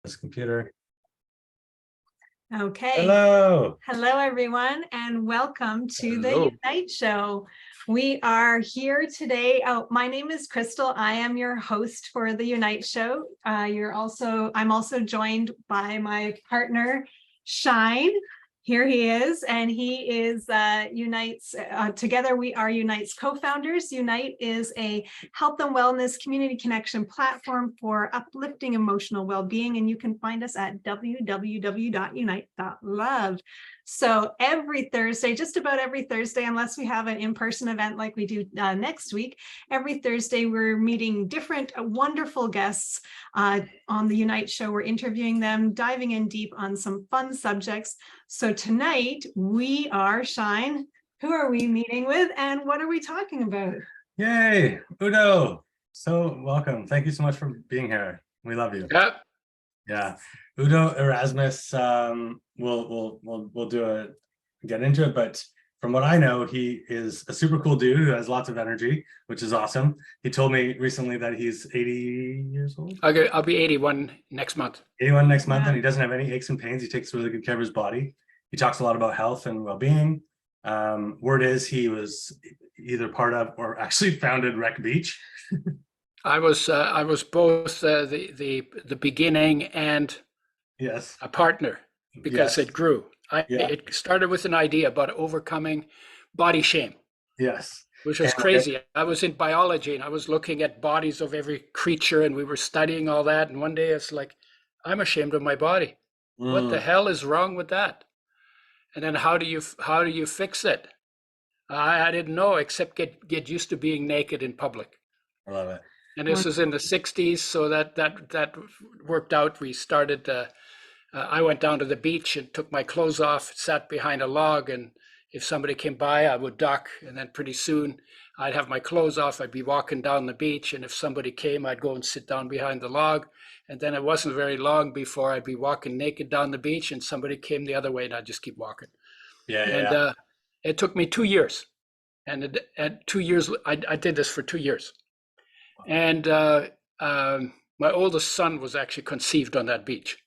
This computer. Okay. Hello. Hello, everyone, and welcome to the Unite Show. We are here today. Oh, my name is Kristall. I am your host for the Unite Show. I'm also joined by my partner, Shine. Here he is, and he is Unite's, together we are Unite's co-founders. Unite is a health and wellness community connection platform for uplifting emotional well-being, and you can find us at www.unite.love. So every Thursday, just about every Thursday, unless we have an in-person event like we do next week, every Thursday we're meeting different wonderful guests on the Unite Show. We're interviewing them, diving in deep on some fun subjects. So tonight we are, Shine, who are we meeting with and what are we talking about? Yay, UDO. So welcome. Thank you so much for being here. We love you. Yep. Yeah. UDO ERASMUS, we'll get into it, but from what I know, he is a super cool dude who has lots of energy, which is awesome. He told me recently that he's 80 years old. I'll be 81 next month. 81 next month, and he doesn't have any aches and pains. He takes really good care of his body. He talks a lot about health and well-being. Word is he was either part of or actually founded Wreck Beach. I was both the beginning and yes, a partner because it grew. It started with an idea about overcoming body shame. Yes. Which was crazy. I was in biology and I was looking at bodies of every creature and we were studying all that. And one day it's like, I'm ashamed of my body. What the hell is wrong with that? And then how do you fix it? I didn't know, except get used to being naked in public. I love it. And this was in the 60s, so that worked out. We started, I went down to the beach and took my clothes off, sat behind a log, and if somebody came by, I would duck, and then pretty soon I'd have my clothes off, I'd be walking down the beach, and if somebody came, I'd go and sit down behind the log, and then it wasn't very long before I'd be walking naked down the beach, and somebody came the other way, and I'd just keep walking. It took me 2 years, and at 2 years, I did this for 2 years. And my oldest son was actually conceived on that beach.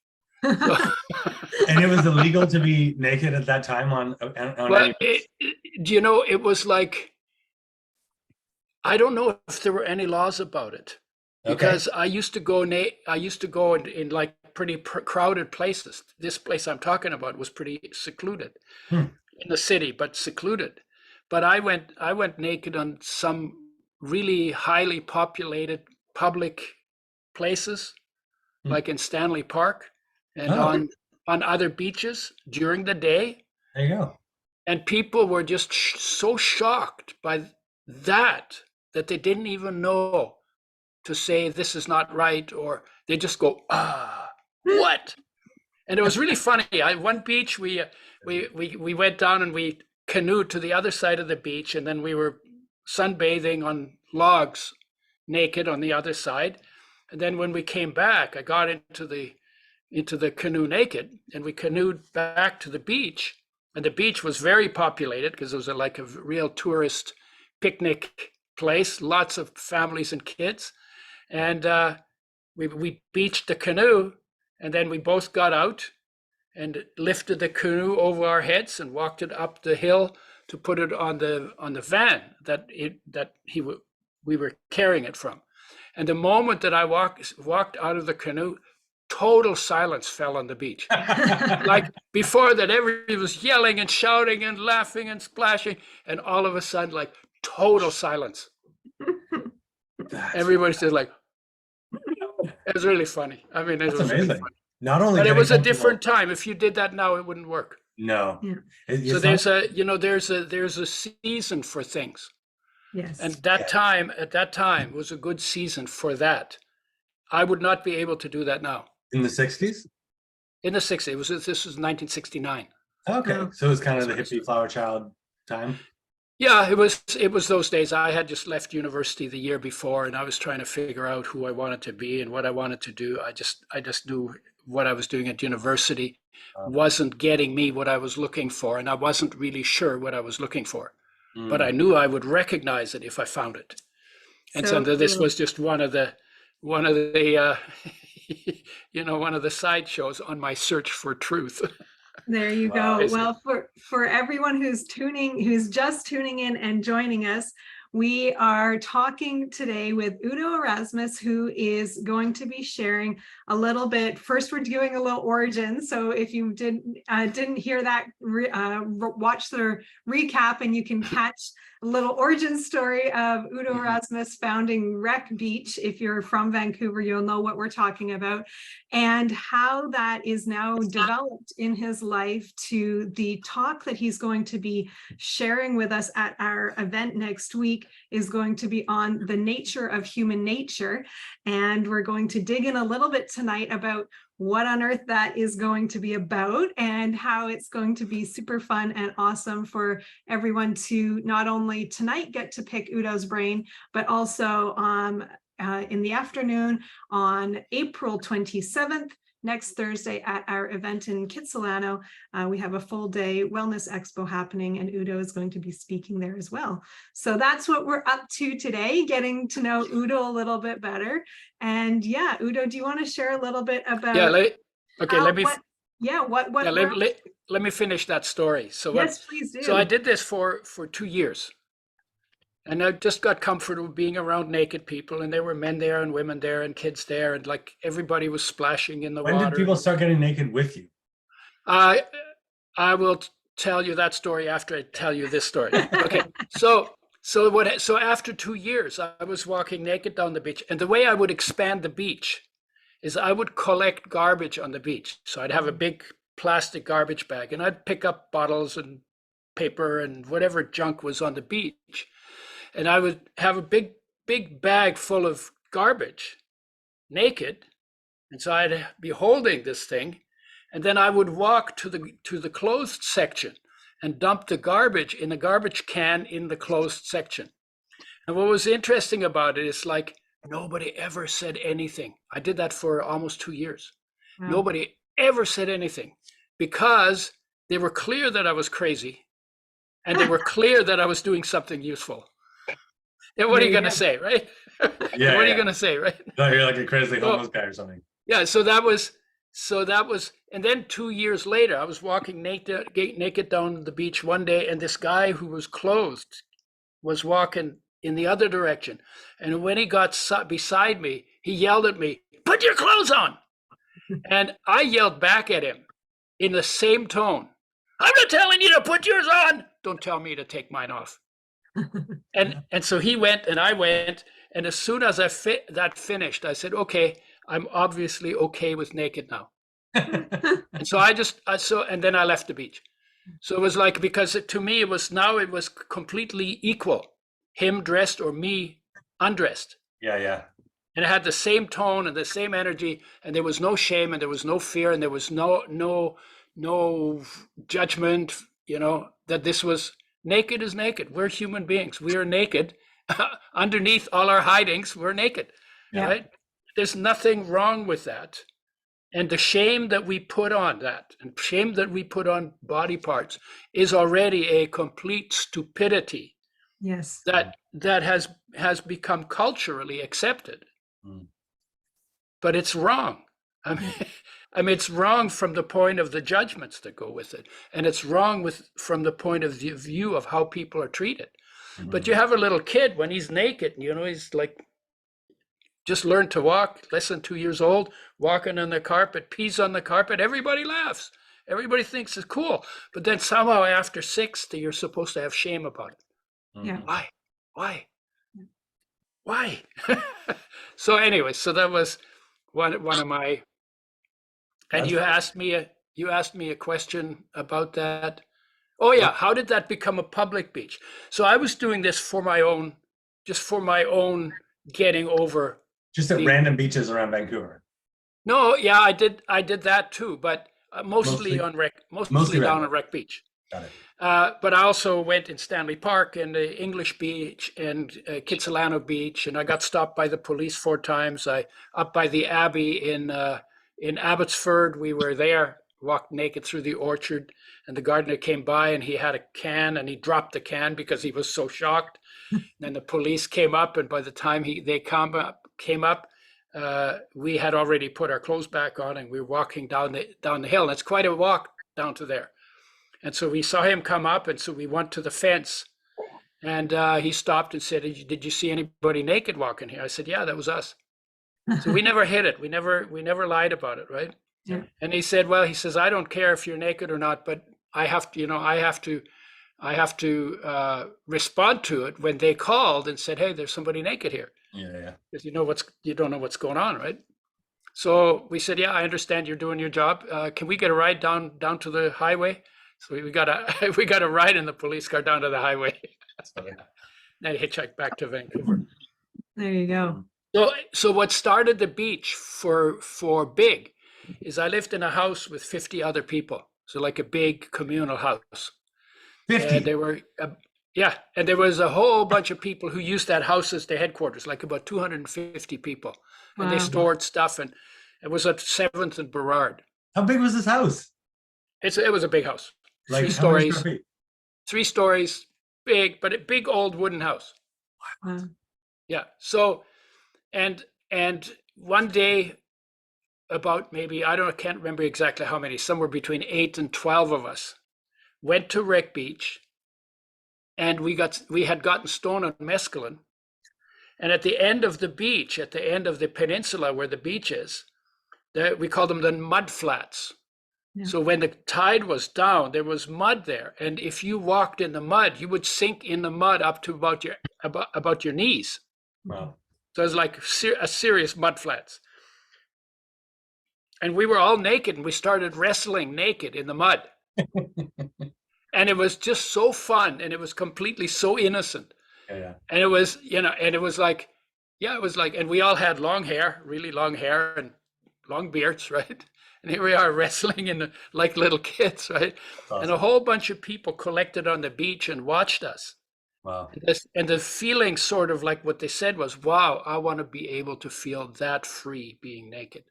So, and it was illegal to be naked at that time on well, it was like, I don't know if there were any laws about it, because I used to go in like pretty crowded places. This place I'm talking about was pretty secluded in the city, but secluded. But I went naked on some really highly populated public places, like in Stanley Park and on other beaches during the day. There you go. And people were just so shocked by that they didn't even know to say this is not right, or they just go, what? And it was really funny. One beach we went down and we canoed to the other side of the beach, and then we were sunbathing on logs naked on the other side. And then when we came back, I got into the canoe naked, and we canoed back to the beach, and the beach was very populated because it was like a real tourist picnic place, lots of families and kids. And we beached the canoe, and then we both got out and lifted the canoe over our heads and walked it up the hill to put it on the van that we were carrying it from. And the moment that I walked out of the canoe, total silence fell on the beach. Like before that, everybody was yelling and shouting and laughing and splashing, and all of a sudden, like total silence. Everybody's just like, it was really funny. I mean, it was amazing. Really funny. Not only, but it was a different time. If you did that now, it wouldn't work. No. So there's a season for things. Yes. And at that time was a good season for that. I would not be able to do that now. In the 60s? In the 60s. This was 1969. Okay. So it was kind of the hippie flower child time. Yeah, it was those days. I had just left university the year before, and I was trying to figure out who I wanted to be and what I wanted to do. I just knew what I was doing at university wasn't getting me what I was looking for, and I wasn't really sure what I was looking for. But I knew I would recognize it if I found it. And so this was just one of the one of the sideshows on my search for truth. There you Wow. go. Well, for everyone who's just tuning in and joining us, we are talking today with Udo Erasmus, who is going to be sharing a little bit. First, we're doing a little origin. So if you didn't hear that, watch the recap and you can catch a little origin story of Udo Erasmus founding Wreck Beach. If you're from Vancouver, you'll know what we're talking about, and how that is now developed in his life to the talk that he's going to be sharing with us at our event next week is going to be on the nature of human nature. And we're going to dig in a little bit tonight about what on earth that is going to be about and how it's going to be super fun and awesome for everyone to not only tonight get to pick Udo's brain, but also in the afternoon on April 27th, next Thursday at our event in Kitsilano. We have a full day wellness expo happening, and Udo is going to be speaking there as well. So that's what we're up to today, getting to know Udo a little bit better. And yeah, Udo, do you want to share a little bit about let me finish that story. So yes, please do. So I did this for 2 years. And I just got comfortable being around naked people, and there were men there and women there and kids there, and like everybody was splashing in the water. When did people start getting naked with you? I will tell you that story after I tell you this story. Okay. So after 2 years, I was walking naked down the beach, and the way I would expand the beach is I would collect garbage on the beach. So I'd have a big plastic garbage bag, and I'd pick up bottles and paper and whatever junk was on the beach. And I would have a big bag full of garbage, naked. And so I'd be holding this thing. And then I would walk to the closed section and dump the garbage in a garbage can in the closed section. And what was interesting about it is like nobody ever said anything. I did that for almost 2 years. Wow. Nobody ever said anything because they were clear that I was crazy and they were clear that I was doing something useful. And what are you going to say, right? Yeah. What are you going to say, right? No, you're like a crazy homeless guy or something. Yeah. So that was, and then 2 years later, I was walking naked down the beach one day, and this guy who was clothed was walking in the other direction. And when he got beside me, he yelled at me, "Put your clothes on." And I yelled back at him in the same tone, "I'm not telling you to put yours on. Don't tell me to take mine off." And so he went and I went, and as soon as that finished, I said, "Okay, I'm obviously okay with naked now." And so and then I left the beach. So it was like, because to me it was completely equal, him dressed or me undressed. Yeah. And it had the same tone and the same energy, and there was no shame and there was no fear and there was no judgment, that this was naked is naked. We're human beings. We are naked. Underneath all our hidings, we're naked. Yeah. Right? There's nothing wrong with that. And the shame that we put on that, and shame that we put on body parts, is already a complete stupidity. Yes. That has become culturally accepted. Mm. But it's wrong. I mean, it's wrong from the point of the judgments that go with it, and it's wrong from the point of view of how people are treated. Mm-hmm. But you have a little kid when he's naked, he's like just learned to walk, less than 2 years old, walking on the carpet, pees on the carpet. Everybody laughs. Everybody thinks it's cool. But then somehow after 60, you're supposed to have shame about it. Yeah. Why? So anyway, so that was one of my. And you asked me a question about that. Oh yeah, how did that become a public beach? So I was doing this for my own getting over. Just at random beaches around Vancouver. No, yeah, I did that too, but mostly down at Wreck Beach. Got it. But I also went in Stanley Park and the English Beach and Kitsilano Beach, and I got stopped by the police 4 times. Up by the Abbey in Abbotsford, we were there, walked naked through the orchard, and the gardener came by and he had a can and he dropped the can because he was so shocked. And then the police came up, and by the time they came up, we had already put our clothes back on, and we were walking down the hill. And it's quite a walk down to there. And so we saw him come up, and so we went to the fence, and he stopped and said, "Did you see anybody naked walking here?" I said, "Yeah, that was us." So we never hid it. We never lied about it, right? Yeah. And he said, "Well," he says, "I don't care if you're naked or not, but I have to, I have to respond to it when they called and said, 'Hey, there's somebody naked here.'" Yeah. Because you don't know what's going on, right? So we said, "Yeah, I understand you're doing your job. Can we get a ride down to the highway?" So we got a ride in the police car down to the highway. Then hitchhiked back to Vancouver. There you go. So what started the beach for big is I lived in a house with 50 other people. So like a big communal house. 50. And there were, and there was a whole bunch of people who used that house as their headquarters, like about 250 people. And they Wow. stored stuff, and it was at 7th and Burrard. How big was this house? It was a big house. Like 3 how many stories. square feet? 3 stories, big, but a big old wooden house. Wow. Yeah. So, and one day, about maybe, I can't remember exactly how many, somewhere between 8 and 12 of us went to Wreck Beach, and we had gotten stoned on mescaline. And at the end of the beach, at the end of the peninsula where the beach is, we call them the mud flats. Yeah. So when the tide was down, there was mud there, and if you walked in the mud, you would sink in the mud up to about your knees. Wow. So it was like a serious mud flats. And we were all naked, and we started wrestling naked in the mud. And it was just so fun, and it was completely so innocent. Yeah. And it was, and it was like, and we all had long hair, really long hair, and long beards, right? And here we are wrestling like little kids, right? Awesome. And a whole bunch of people collected on the beach and watched us. Wow. And the feeling, sort of like what they said was, "Wow, I want to be able to feel that free being naked."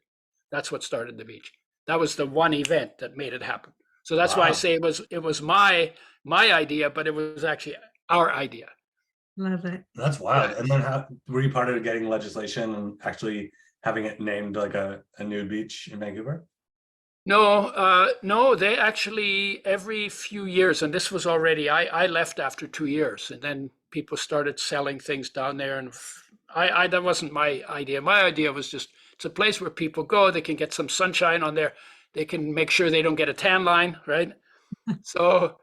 That's what started the beach. That was the one event that made it happen. So that's why I say it was my idea, but it was actually our idea. Love it. That's wild. And then were you part of getting legislation and actually having it named like a nude beach in Vancouver? No, they actually, every few years, and this was already, I left after 2 years, and then people started selling things down there, and that wasn't my idea. My idea was just, it's a place where people go, they can get some sunshine on there, they can make sure they don't get a tan line, right? So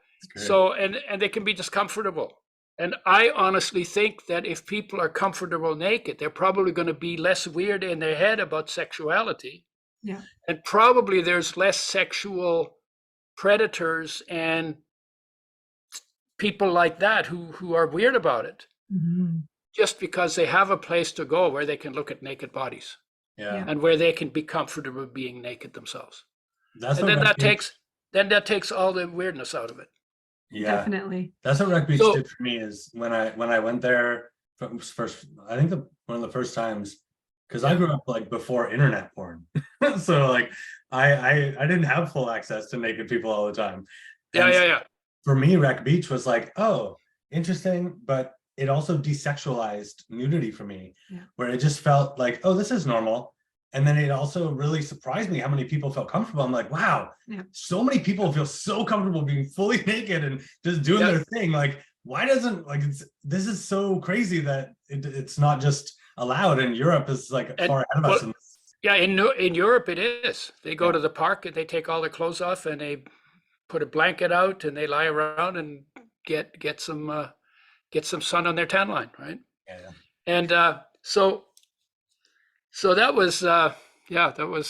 and they can be just comfortable. And I honestly think that if people are comfortable naked, they're probably going to be less weird in their head about sexuality. Yeah. And probably there's less sexual predators and people like that who are weird about it. Mm-hmm. Just because they have a place to go where they can look at naked bodies. Yeah. And where they can be comfortable being naked themselves. That's and then that takes all the weirdness out of it. Yeah, Definitely. that's what Wreck Beach did for me. Is when I went there first, I think one of the first times, because I grew up like before internet porn. So like I didn't have full access to naked people all the time. Yeah. For me, Wreck Beach was like, oh, interesting, but it also desexualized nudity for me, where it just felt like, oh, this is normal. And then it also really surprised me how many people felt comfortable. I'm like, wow, so many people feel so comfortable being fully naked and just doing their thing. Like, why doesn't, like, this is so crazy that it's not just allowed, and Europe is like far ahead of us. Yeah, in Europe it is. They go to the park and they take all their clothes off and they put a blanket out and they lie around and get some sun on their tan line, right? Yeah. And so that was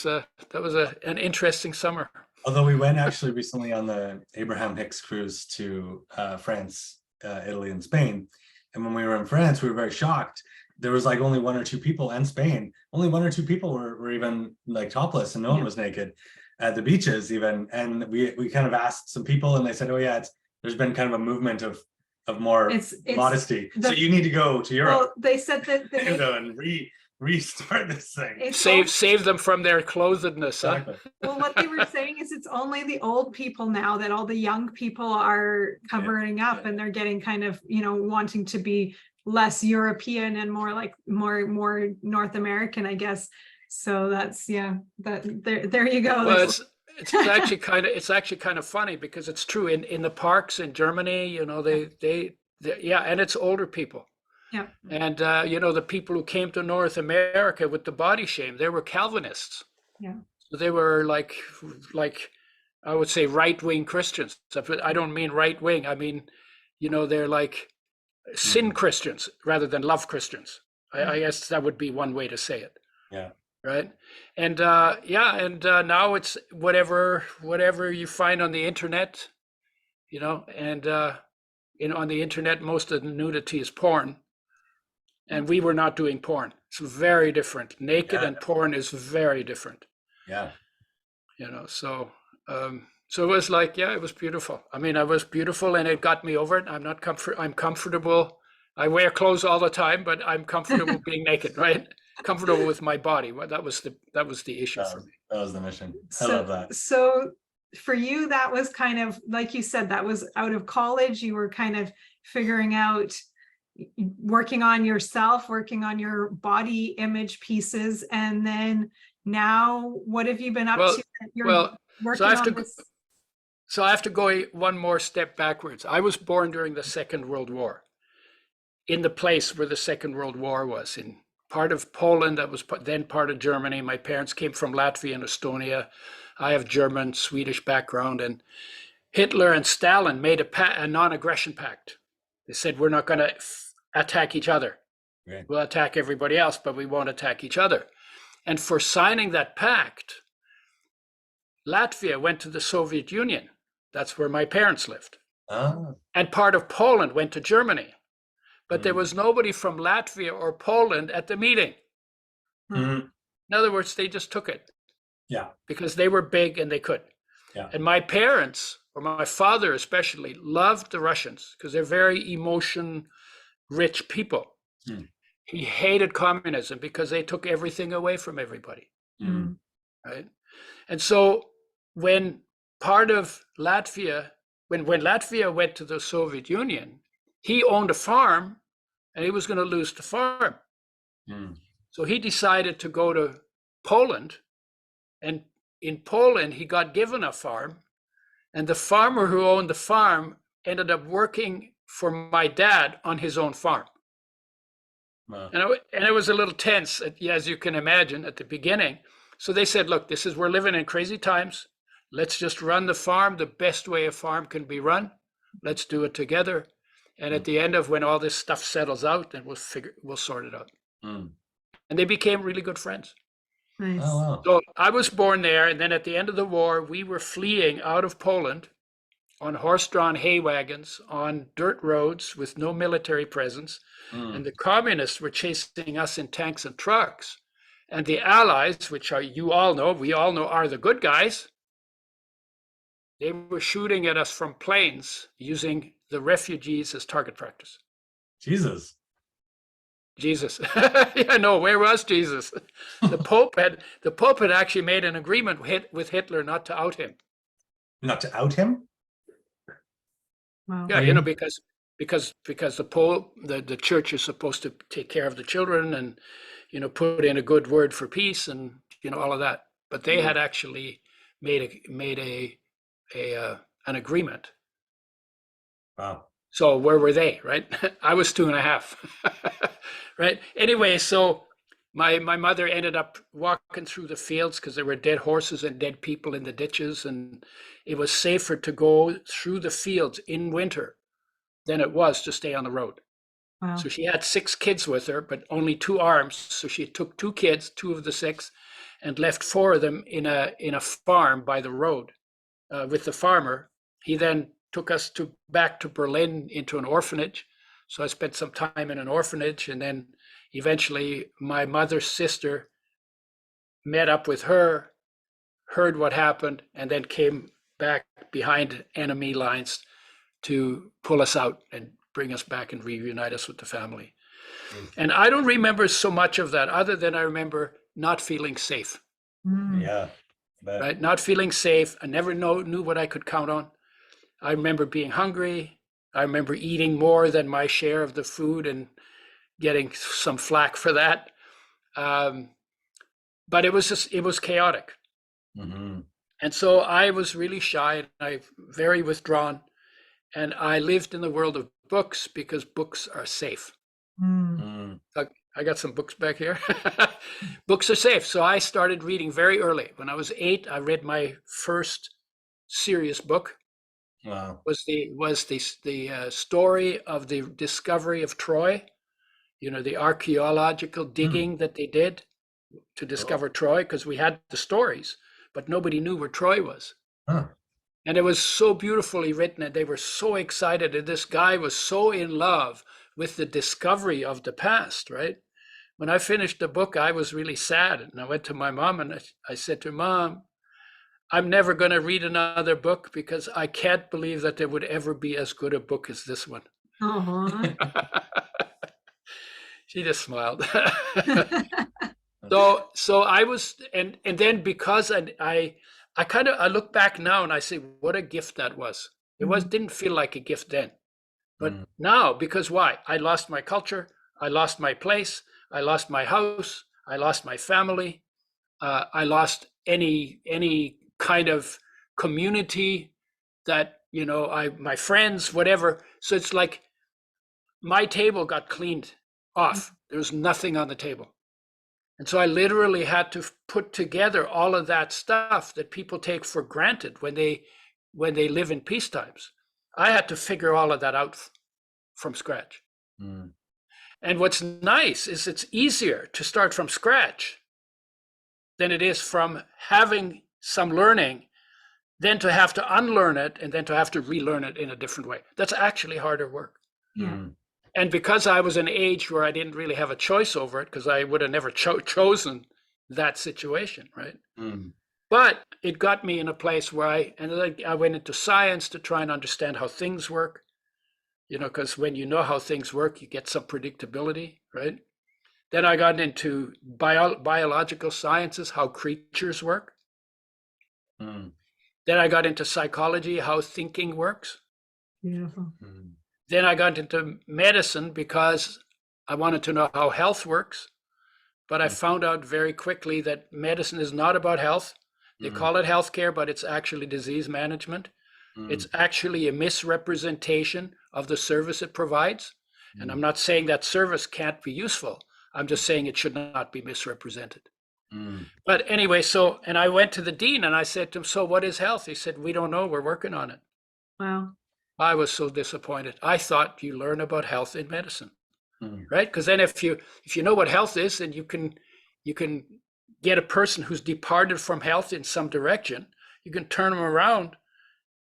an interesting summer. Although we went actually recently on the Abraham Hicks cruise to France, Italy, and Spain, and when we were in France, we were very shocked. There was like only 1 or 2 people, and Spain, only 1 or 2 people were even like topless, and no one was naked at the beaches even. And we kind of asked some people, and they said, oh yeah, there's been kind of a movement of more modesty. So you need to go to Europe. Well, they said that and restart this thing. Save them from their clothedness. Exactly. Well, what they were saying is it's only the old people now, that all the young people are covering up, and they're getting kind of, wanting to be less European and more like more North American, I guess. So that's, yeah, there you go. Well, it's actually kind of funny, because it's true in the parks in Germany, you know, they yeah, and it's older people. Yeah. And you know, the people who came to North America with the body shame, they were Calvinists. Yeah. So they were like I would say right-wing Christians. I don't mean right-wing. I mean, you know, they're like sin Christians rather than love Christians. I guess that would be one way to say it. Yeah. Right. And yeah, and now it's whatever you find on the internet, you know, and on the internet, most of the nudity is porn. And we were not doing porn. It's very different. Naked and porn is very different. Yeah. You know, so so it was like, yeah, it was beautiful. I mean, I was beautiful, and it got me over it. I'm comfortable. I wear clothes all the time, but I'm comfortable being naked, right? Comfortable with my body. Well, that was the issue for me. That was the mission. I love that. So for you, that was kind of, like you said, that was out of college. You were kind of figuring out, working on yourself, working on your body image pieces. And then now, what have you been up to? You're working on this. So I have to go one more step backwards. I was born during the Second World War, in the place where the Second World War was, in part of Poland that was then part of Germany. My parents came from Latvia and Estonia. I have German, Swedish background, and Hitler and Stalin made a non-aggression pact. They said, we're not going to attack each other. Right. We'll attack everybody else, but we won't attack each other. And for signing that pact, Latvia went to the Soviet Union. That's where my parents lived. Oh. And part of Poland went to Germany. But there was nobody from Latvia or Poland at the meeting. Mm-hmm. In other words, they just took it. Yeah. Because they were big and they could. Yeah. And my parents, or my father especially, loved the Russians because they're very emotion-rich people. Mm. He hated communism because they took everything away from everybody. Mm. Right? And so when part of Latvia, when Latvia went to the Soviet Union, he owned a farm and he was going to lose the farm. Mm. So he decided to go to Poland, and in Poland, he got given a farm, and the farmer who owned the farm ended up working for my dad on his own farm. Wow. And it was a little tense, as you can imagine, at the beginning. So they said, look, we're living in crazy times. Let's just run the farm the best way a farm can be run. Let's do it together. And at the end of when all this stuff settles out, then we'll sort it out. Mm. And they became really good friends. Nice. Oh, wow. So I was born there, and then at the end of the war, we were fleeing out of Poland on horse-drawn hay wagons on dirt roads with no military presence. Mm. And the communists were chasing us in tanks and trucks. And the Allies, which we all know are the good guys, they were shooting at us from planes using the refugees as target practice. Jesus. Yeah, no, where was Jesus? The Pope had actually made an agreement with Hitler not to out him. Not to out him? Wow. Yeah, you know, because the Pope, the church is supposed to take care of the children and, you know, put in a good word for peace and, you know, all of that. But they had actually made an agreement. Wow. So where were they, right? I was 2.5, right? Anyway, so my mother ended up walking through the fields because there were dead horses and dead people in the ditches, and it was safer to go through the fields in winter than it was to stay on the road. Wow. So she had 6 kids with her, but only 2 arms. So she took 2 kids, 2 of the 6, and left 4 of them in a farm by the road with the farmer. He then took us back to Berlin into an orphanage. So I spent some time in an orphanage, and then eventually my mother's sister met up with her, heard what happened, and then came back behind enemy lines to pull us out and bring us back and reunite us with the family. And I don't remember so much of that, other than I remember not feeling safe. Yeah. Right? Not feeling safe. I never knew what I could count on. I remember being hungry. I remember eating more than my share of the food and getting some flack for that. But it was chaotic. Mm-hmm. And so I was really shy and I very withdrawn. And I lived in the world of books because books are safe. Mm. I got some books back here. Books are safe. So I started reading very early. When I was 8, I read my first serious book. Wow. Was the story of the discovery of Troy, the archaeological digging that they did to discover Troy, because we had the stories, but nobody knew where Troy was. Huh. And it was so beautifully written, and they were so excited, and this guy was so in love with the discovery of the past, right? When I finished the book, I was really sad, and I went to my mom and I said to her, Mom, I'm never going to read another book because I can't believe that there would ever be as good a book as this one. She just smiled. So I was, and then because I look back now and I say, what a gift that was. It didn't feel like a gift then, but now, because why? I lost my culture. I lost my place. I lost my house. I lost my family. I lost any kind of community that, my friends, whatever. So it's like my table got cleaned off. There was nothing on the table. And so I literally had to put together all of that stuff that people take for granted when they live in peace times. I had to figure all of that out from scratch. And what's nice is it's easier to start from scratch than it is from having some learning, then to have to unlearn it and then to have to relearn it in a different way. That's actually harder work. Yeah. And because I was an age where I didn't really have a choice over it, because I would have never chosen that situation, right? But it got me in a place where I went into science to try and understand how things work, because when you know how things work, you get some predictability, right? Then I got into biological sciences, how creatures work. Then I got into psychology, how thinking works. Beautiful. Then I got into medicine because I wanted to know how health works. But I found out very quickly that medicine is not about health. They call it healthcare, but it's actually disease management. It's actually a misrepresentation of the service it provides. And I'm not saying that service can't be useful. I'm just saying it should not be misrepresented. But anyway, and I went to the dean and I said to him, so what is health? He said, we don't know. We're working on it. Wow. I was so disappointed. I thought you learn about health in medicine, right? Because then if you know what health is, then you can get a person who's departed from health in some direction. You can turn them around,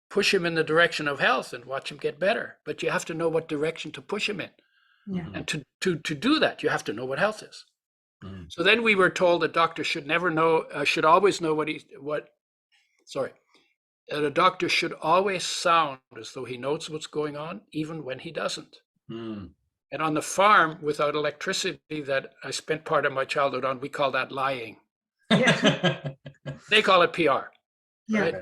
push him in the direction of health and watch him get better. But you have to know what direction to push him in. Yeah. And to do that, you have to know what health is. So then we were told that doctors should always know that a doctor should always sound as though he knows what's going on, even when he doesn't. And on the farm, without electricity that I spent part of my childhood on, we call that lying. Yeah. They call it PR. Yeah. Right?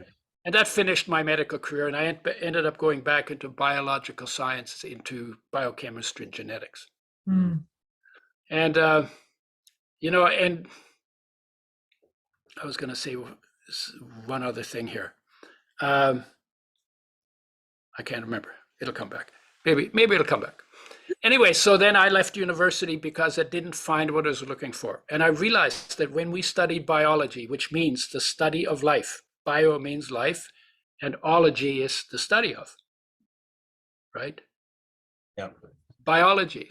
And that finished my medical career. And I ended up going back into biological sciences, into biochemistry and genetics. And, and I was going to say one other thing here. I can't remember. It'll come back. Maybe it'll come back. Anyway, so then I left university because I didn't find what I was looking for. And I realized that when we studied biology, which means the study of life, bio means life, and ology is the study of, right? Yeah. Biology.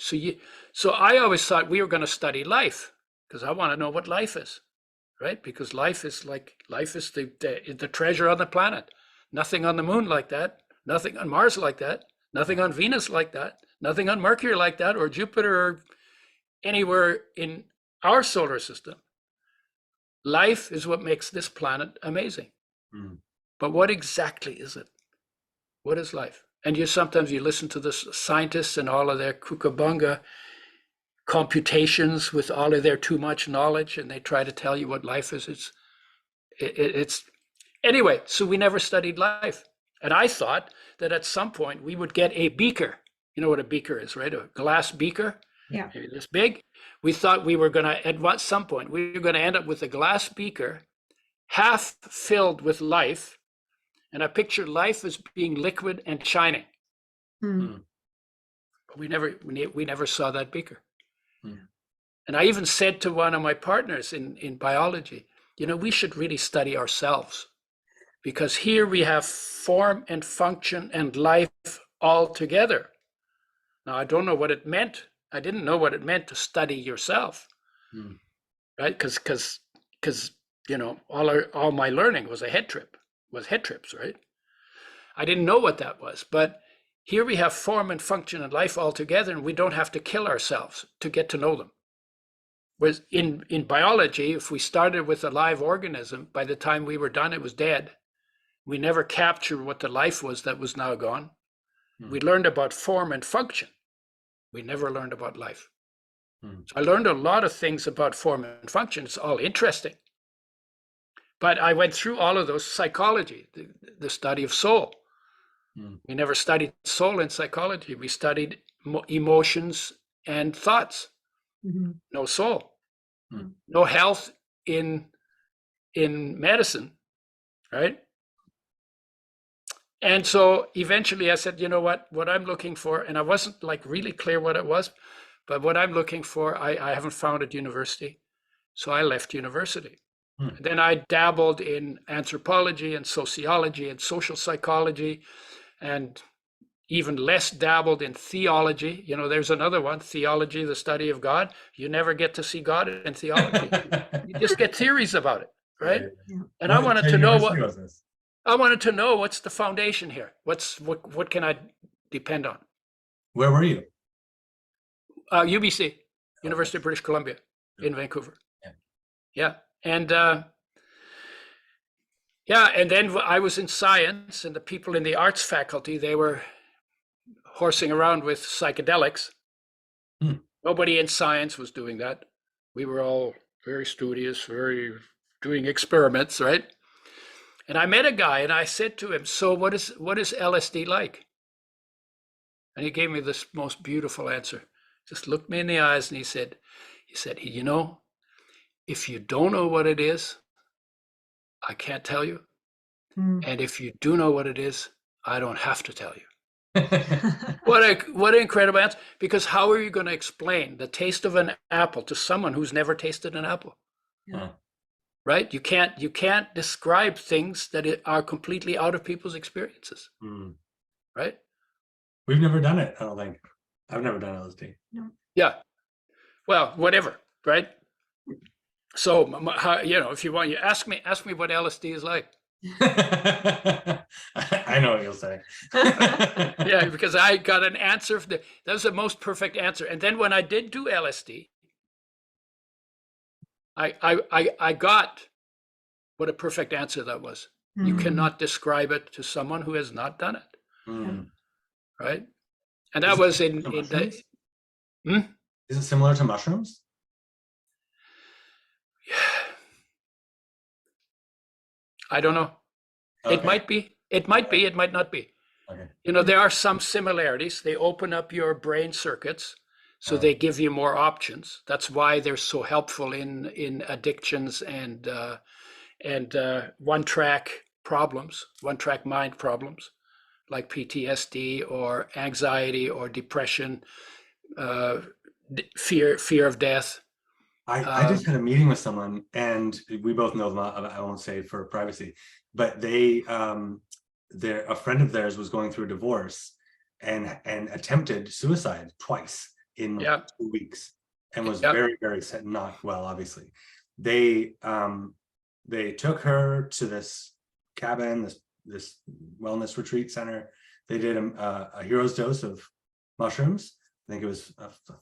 So I always thought we were going to study life because I want to know what life is, right? Because life is the treasure on the planet. Nothing on the moon like that. Nothing on Mars like that. Nothing on Venus like that. Nothing on Mercury like that, or Jupiter, or anywhere in our solar system. Life is what makes this planet amazing. But what exactly is it? What is life? And sometimes you listen to the scientists and all of their kookaburra computations with all of their too much knowledge, and they try to tell you what life is. It's anyway, so we never studied life. And I thought that at some point we would get a beaker. You know what a beaker is, right? A glass beaker. Yeah. maybe this big. We thought we were going to, at some point, we were going to end up with a glass beaker half filled with life. And I pictured life as being liquid and shining. Mm. But we never saw that beaker. Mm. And I even said to one of my partners in biology, we should really study ourselves, because here we have form and function and life all together. Now, I don't know what it meant. I didn't know what it meant to study yourself, right? Because all my learning was head trips, right? I didn't know what that was, but here we have form and function and life all together, and we don't have to kill ourselves to get to know them. Whereas in biology, if we started with a live organism, by the time we were done, it was dead. We never captured what the life was that was now gone. We learned about form and function. We never learned about life. So I learned a lot of things about form and function. It's all interesting. But I went through all of those. Psychology, the study of soul. We never studied soul in psychology. We studied emotions and thoughts. No soul. No health in medicine, right? And so eventually I said, you know what I'm looking for, and I wasn't like really clear what it was, but what I'm looking for, I haven't found at university. So I left university. Then I dabbled in anthropology and sociology and social psychology, and even less dabbled in theology. There's another one, theology, the study of God. You never get to see God in theology. You just get theories about it, right? Yeah. And I wanted to know university was this? I wanted to know what's the foundation here. What can I depend on? Where were you? UBC, University of British Columbia, in Vancouver. Yeah. And and then I was in science, and the people in the arts faculty, they were horsing around with psychedelics. Nobody in science was doing that. We were all very studious, very doing experiments, right? And I met a guy, and I said to him, so what is LSD like? And he gave me this most beautiful answer. Just looked me in the eyes, and he said, if you don't know what it is, I can't tell you. And if you do know what it is, I don't have to tell you. What an incredible answer. Because how are you going to explain the taste of an apple to someone who's never tasted an apple? Right? You can't describe things that are completely out of people's experiences. Right? We've never done it, I don't think. I've never done LSD. No. Yeah. Well, whatever, right? So, if you want, you ask me what LSD is like. I know what you'll say. Yeah, because I got an answer. That was the most perfect answer. And then when I did do LSD, I got what a perfect answer that was. You cannot describe it to someone who has not done it. Right? And that was in the... Is it similar to mushrooms? I don't know. Okay. It might be. It might be. It might not be. Okay. There are some similarities. They open up your brain circuits, so they give you more options. That's why they're so helpful in addictions and one-track mind problems, like PTSD or anxiety or depression, fear of death. I just had a meeting with someone, and we both know them. I won't say for privacy, but a friend of theirs was going through a divorce and attempted suicide twice in 2 weeks, and was very, very sad, not well, obviously. They took her to this cabin, this wellness retreat center. They did a hero's dose of mushrooms. I think it was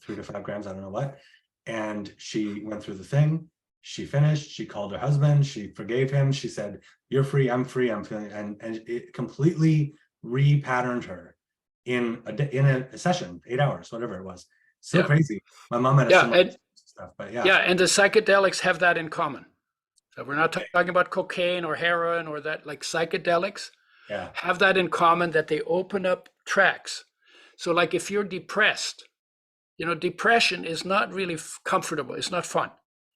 3 to 5 grams, I don't know what. And she went through the thing. She finished. She called her husband. She forgave him. She said, "You're free. I'm free. I'm feeling." And it completely repatterned her in a session, 8 hours, whatever it was. So crazy. My mom had a similar stuff, but and the psychedelics have that in common. So we're not talking about cocaine or heroin or that. Like psychedelics have that in common, that they open up tracks. So like if you're depressed, depression is not really comfortable. It's not fun.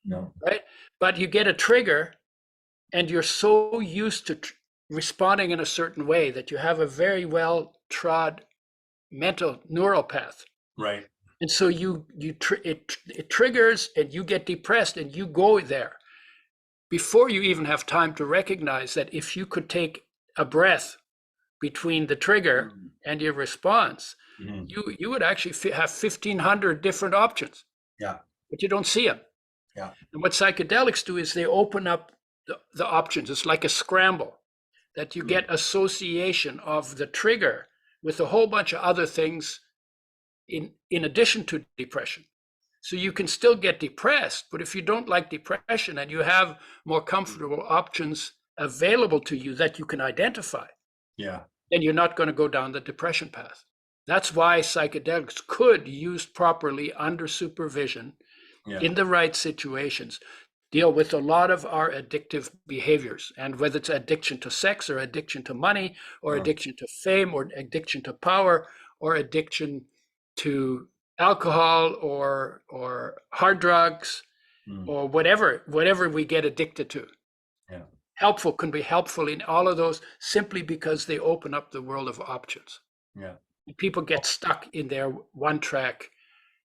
No. Right? But you get a trigger and you're so used to responding in a certain way that you have a very well trod mental neural path. Right. And so it triggers and you get depressed and you go there before you even have time to recognize that if you could take a breath between the trigger and your response, you would actually have 1,500 different options. Yeah. But you don't see them. Yeah. And what psychedelics do is they open up the options. It's like a scramble that you get association of the trigger with a whole bunch of other things in addition to depression. So you can still get depressed, but if you don't like depression and you have more comfortable options available to you that you can identify, Yeah. then you're not going to go down the depression path. That's why psychedelics could, used properly under supervision in the right situations, deal with a lot of our addictive behaviors. And whether it's addiction to sex or addiction to money or addiction to fame or addiction to power or addiction to alcohol or hard drugs or whatever we get addicted to. Yeah. Can be helpful in all of those simply because they open up the world of options. Yeah. People get stuck in their one-track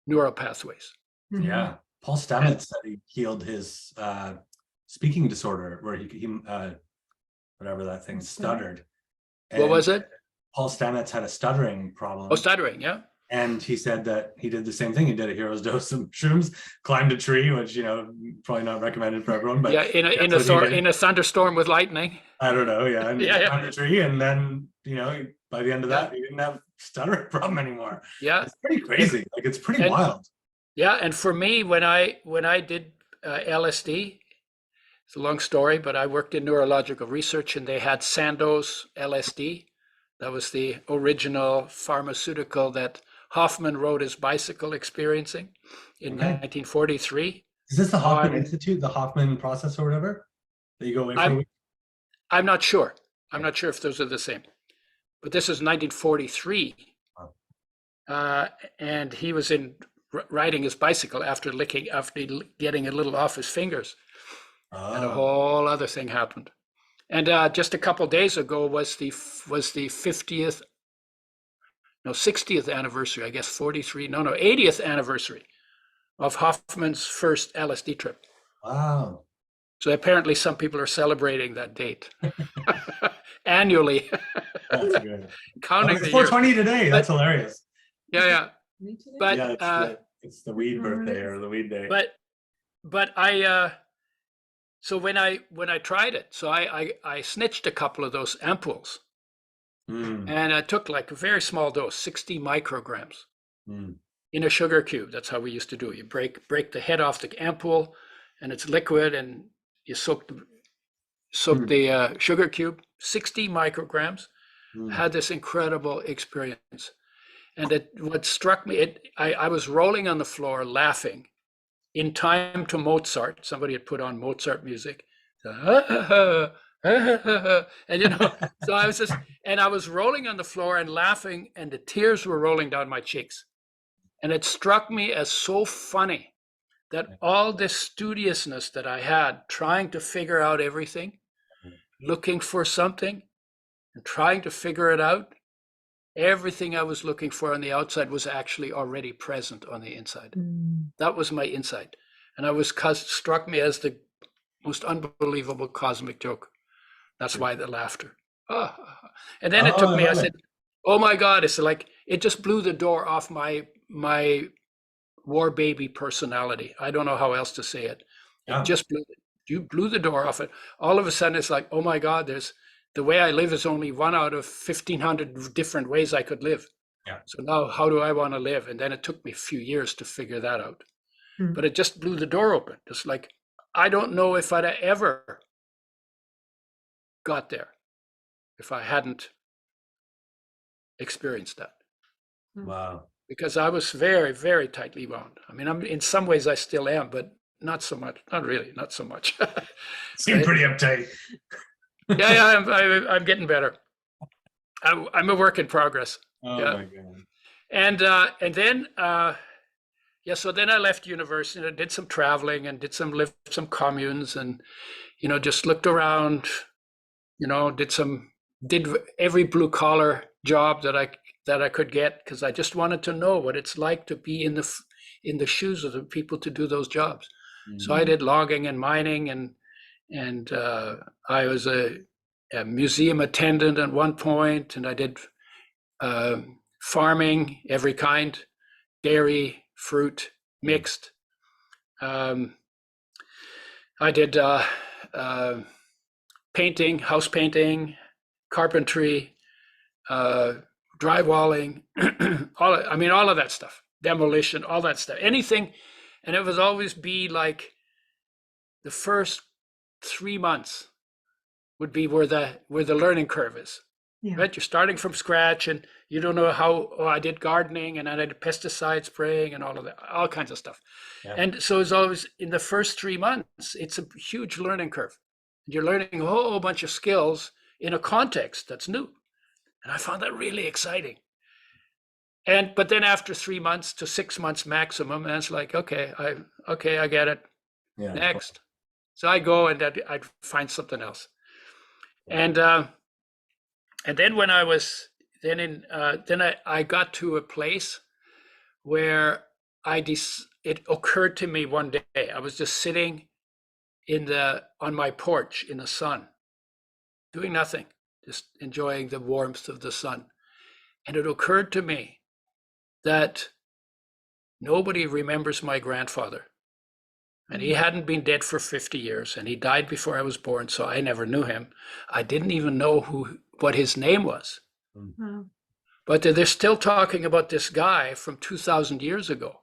neural pathways. Yeah. Paul Stamets said he healed his speaking disorder where he whatever that thing stuttered. What was it? Paul Stamets had a stuttering problem. Oh, stuttering, yeah. And he said that he did the same thing. He did a hero's dose of shrooms, climbed a tree, which probably not recommended for everyone. But yeah, in a thunderstorm with lightning. I don't know. Yeah, and climbed a tree, and then by the end of that, he didn't have stuttering problem anymore. Yeah, it's pretty crazy. Like it's pretty wild. Yeah, and for me, when I did LSD, it's a long story, but I worked in neurological research, and they had Sandoz LSD. That was the original pharmaceutical that Hoffman rode his bicycle experiencing in 1943. Is this the Hoffman Institute, the Hoffman process or whatever that you go away from? I'm not sure. I'm not sure if those are the same. But this is 1943. And he was riding his bicycle after getting a little off his fingers. And a whole other thing happened. And just a couple days ago was the 60th anniversary, I guess 80th anniversary of Hoffman's first LSD trip. Wow. So apparently some people are celebrating that date annually. That's good. Counting it's 420 today. That's hilarious. Yeah. But it's the weed birthday or the weed day. But I so when I tried it, so I snitched a couple of those ampoules. And I took like a very small dose, 60 micrograms in a sugar cube. That's how we used to do it. You break the head off the ampoule, and it's liquid, and you soak the sugar cube, 60 micrograms. Had this incredible experience. And what struck me, I was rolling on the floor laughing in time to Mozart. Somebody had put on Mozart music. And so I was rolling on the floor and laughing, and the tears were rolling down my cheeks. And it struck me as so funny that all this studiousness that I had, trying to figure out everything, looking for something and trying to figure it out, everything I was looking for on the outside was actually already present on the inside. That was my insight. And struck me as the most unbelievable cosmic joke. That's why the laughter. And then it took me, I said, oh my God, it's like, it just blew the door off my war baby personality. I don't know how else to say it. It just blew the door off it. All of a sudden it's like, oh my God, the way I live is only one out of 1,500 different ways I could live. Yeah. So now how do I want to live? And then it took me a few years to figure that out. But it just blew the door open. Just like, I don't know if I'd ever got there if I hadn't experienced that. Wow. Because I was very, very tightly wound. I mean, in some ways I still am, but not so much. Not really, not so much. Seem pretty uptight. Yeah, I'm getting better. I'm a work in progress. Oh my God. And then yeah, so then I left university and I did some traveling and lived some communes and, just looked around, did every blue collar job that I could get, because I just wanted to know what it's like to be in the shoes of the people to do those jobs. So I did logging and mining, and I was a museum attendant at one point, and I did farming, every kind, dairy, fruit, mixed. I did painting, house painting, carpentry, drywalling, all of that stuff, demolition, all that stuff, anything. And it was always be like the first 3 months would be where the learning curve is. Yeah. Right? You're starting from scratch and you don't know how. I did gardening and I did pesticide spraying and all of that, all kinds of stuff. Yeah. And so it's always in the first 3 months, it's a huge learning curve. You're learning a whole bunch of skills in a context that's new. And I found that really exciting. But then after 3 months to 6 months maximum, and it's like, okay, I get it. Yeah. Next. So I go and I'd find something else. And then when I was then I got to a place where it occurred to me one day. I was just sitting on my porch in the sun, doing nothing, just enjoying the warmth of the sun. And it occurred to me that nobody remembers my grandfather. And he hadn't been dead for 50 years, and he died before I was born, so I never knew him. I didn't even know what his name was. Wow. But they're still talking about this guy from 2,000 years ago.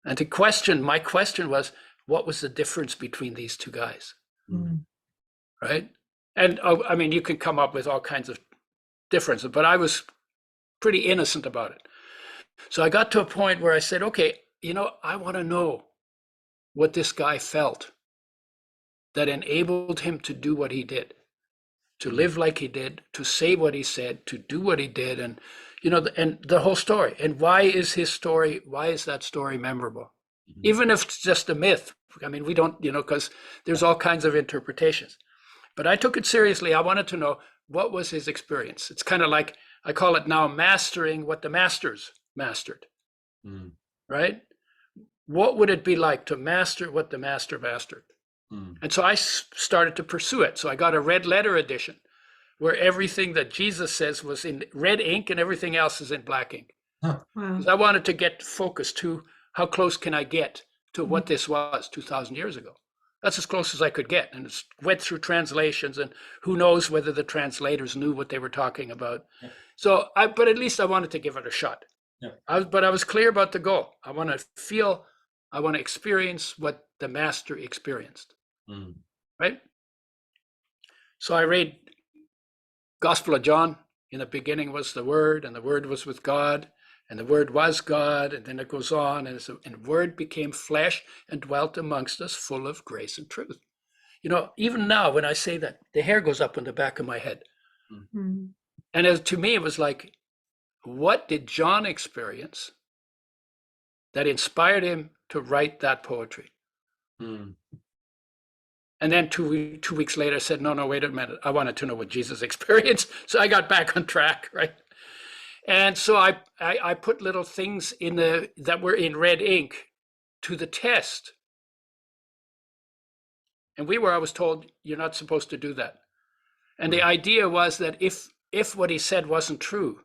And my question was, what was the difference between these two guys? Mm. Right? And you can come up with all kinds of differences, but I was pretty innocent about it. So I got to a point where I said, okay, I want to know what this guy felt that enabled him to do what he did, to live like he did, to say what he said, to do what he did, and and the whole story. And why is that story memorable? Even if it's just a myth. We don't, because there's all kinds of interpretations. But I took it seriously. I wanted to know, what was his experience? It's kind of like, I call it now mastering what the masters mastered, right? What would it be like to master what the master mastered? And so I started to pursue it. So I got a red letter edition where everything that Jesus says was in red ink and everything else is in black ink. Wow. I wanted to get focused to how close can I get to what this was 2,000 years ago. That's as close as I could get. And it went through translations, and who knows whether the translators knew what they were talking about. Yeah. So, but at least I wanted to give it a shot. Yeah. But I was clear about the goal. I want to experience what the master experienced. Right? So I read Gospel of John. In the beginning was the Word, and the Word was with God, and the Word was God. And then it goes on, and the Word became flesh and dwelt amongst us, full of grace and truth. Even now when I say that, the hair goes up on the back of my head. And to me, it was like, what did John experience that inspired him to write that poetry? And then two weeks later, I said, no, wait a minute. I wanted to know what Jesus experienced. So I got back on track, right? And so I put little things that were in red ink to the test. And I was told, you're not supposed to do that. And the idea was that if what he said wasn't true,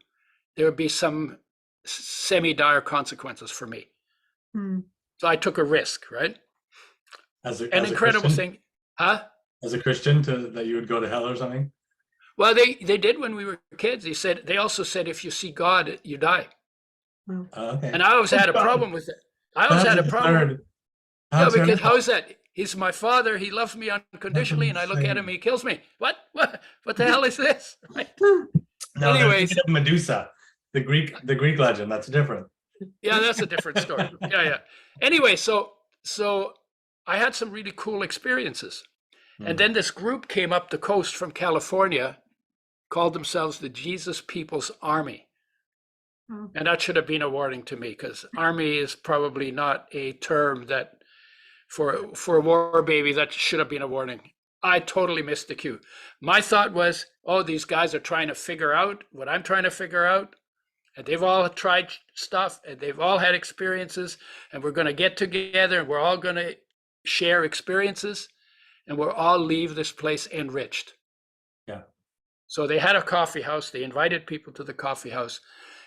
there would be some semi-dire consequences for me. So I took a risk, right? As an incredible thing. Huh? As a Christian, that you would go to hell or something? Well, they did when we were kids. They also said, if you see God, you die. Okay. And I always had a problem with it. I always had a problem. Yeah, because how is that? He's my father. He loves me unconditionally, and I look at him, he kills me. What the hell is this? Right? No, anyways, Medusa, the Greek legend. That's different. Yeah, that's a different story. Yeah. Anyway, so I had some really cool experiences. And then this group came up the coast from California, called themselves the Jesus People's Army. Oh. And that should have been a warning to me, because army is probably not a term that for a war baby, that should have been a warning. I totally missed the cue. My thought was, oh, these guys are trying to figure out what I'm trying to figure out. And they've all tried stuff and they've all had experiences, and we're going to get together and we're all going to share experiences and we'll all leave this place enriched. Yeah. So they had a coffee house. They invited people to the coffee house.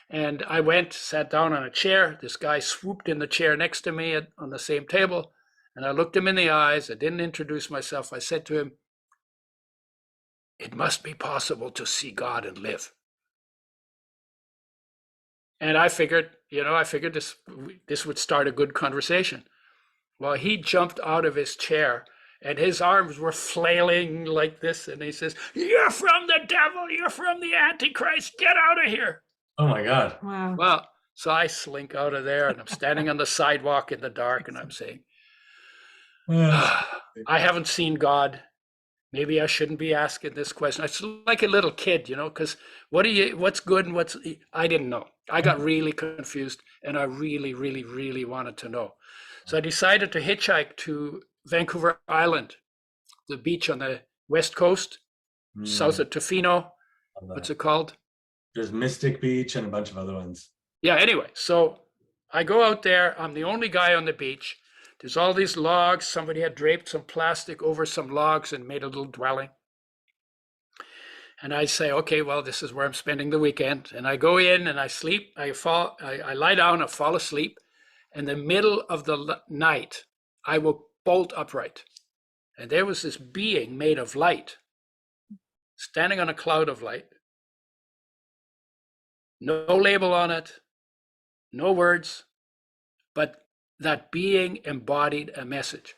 And I went, sat down on a chair. This guy swooped in the chair next to me on the same table. And I looked him in the eyes. I didn't introduce myself. I said to him, "It must be possible to see God and live." And I figured this would start a good conversation. Well, he jumped out of his chair and his arms were flailing like this. And he says, "You're from the devil. You're from the Antichrist. Get out of here." Oh my God. Wow. Well, so I slink out of there and I'm standing on the sidewalk in the dark and I'm saying, I haven't seen God. Maybe I shouldn't be asking this question. It's like a little kid, because what's good and I didn't know. I got really confused and I really, really, really wanted to know. So I decided to hitchhike to Vancouver Island, the beach on the west coast, south of Tofino. What's it called? There's Mystic Beach and a bunch of other ones. Yeah, anyway, so I go out there. I'm the only guy on the beach. There's all these logs. Somebody had draped some plastic over some logs and made a little dwelling. And I say, okay, well, this is where I'm spending the weekend. And I go in and I sleep. I lie down, I fall asleep. In the middle of the night, I will bolt upright. And there was this being made of light, standing on a cloud of light. No label on it, no words, but that being embodied a message.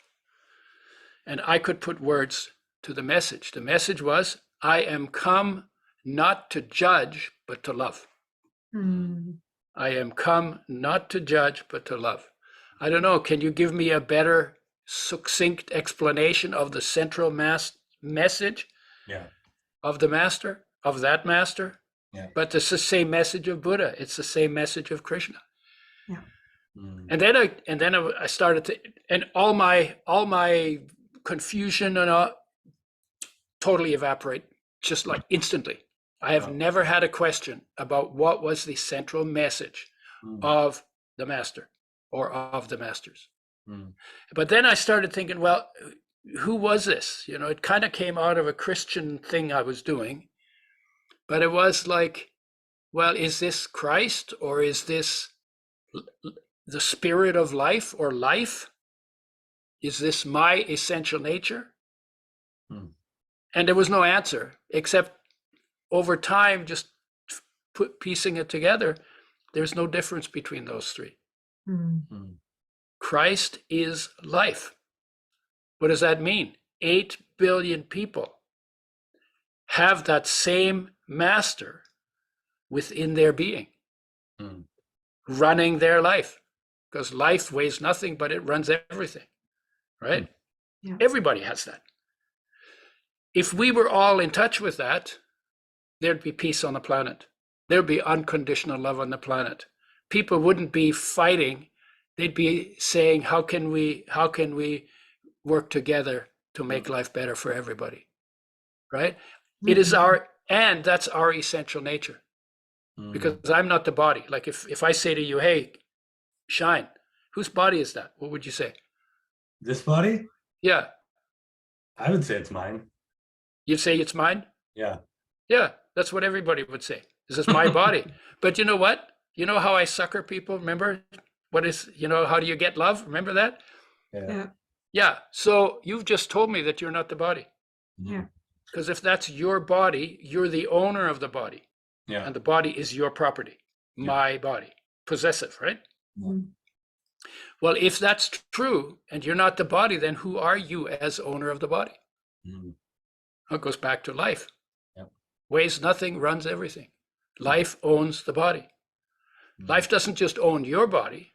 And I could put words to the message. The message was, I am come not to judge, but to love. I am come not to judge, but to love. I don't know, can you give me a better succinct explanation of the central message of the master, of that master? Yeah. But it's the same message of Buddha. It's the same message of Krishna. Yeah. And then I started to, and all my confusion and totally evaporate, just like instantly. I have never had a question about what was the central message of the master or of the masters. But then I started thinking, well, who was this? It kind of came out of a Christian thing I was doing, but it was like, well, is this Christ or is this the spirit of life or life? Is this my essential nature? And there was no answer, except over time, just piecing it together, there's no difference between those three. Christ is life. What does that mean? 8 billion people have that same master within their being, running their life, because life weighs nothing, but it runs everything, right? Yeah. Everybody has that. If we were all in touch with that, there'd be peace on the planet. There'd be unconditional love on the planet. People wouldn't be fighting. They'd be saying, how can we work together to make life better for everybody, right? It is and that's our essential nature, because I'm not the body. Like if I say to you, hey, Shine, whose body is that? What would you say? This body? Yeah. I would say it's mine. You'd say it's mine? Yeah. Yeah, that's what everybody would say. This is my body. But you know what? You know how I sucker people? Remember how do you get love? Remember that? Yeah. Yeah. So you've just told me that you're not the body. Yeah. Because if that's your body, you're the owner of the body. Yeah. And the body is your property, my body, possessive, right? Well, if that's true and you're not the body, then who are you as owner of the body? It goes back to life. Weighs nothing, runs everything. Life owns the body. Life doesn't just own your body.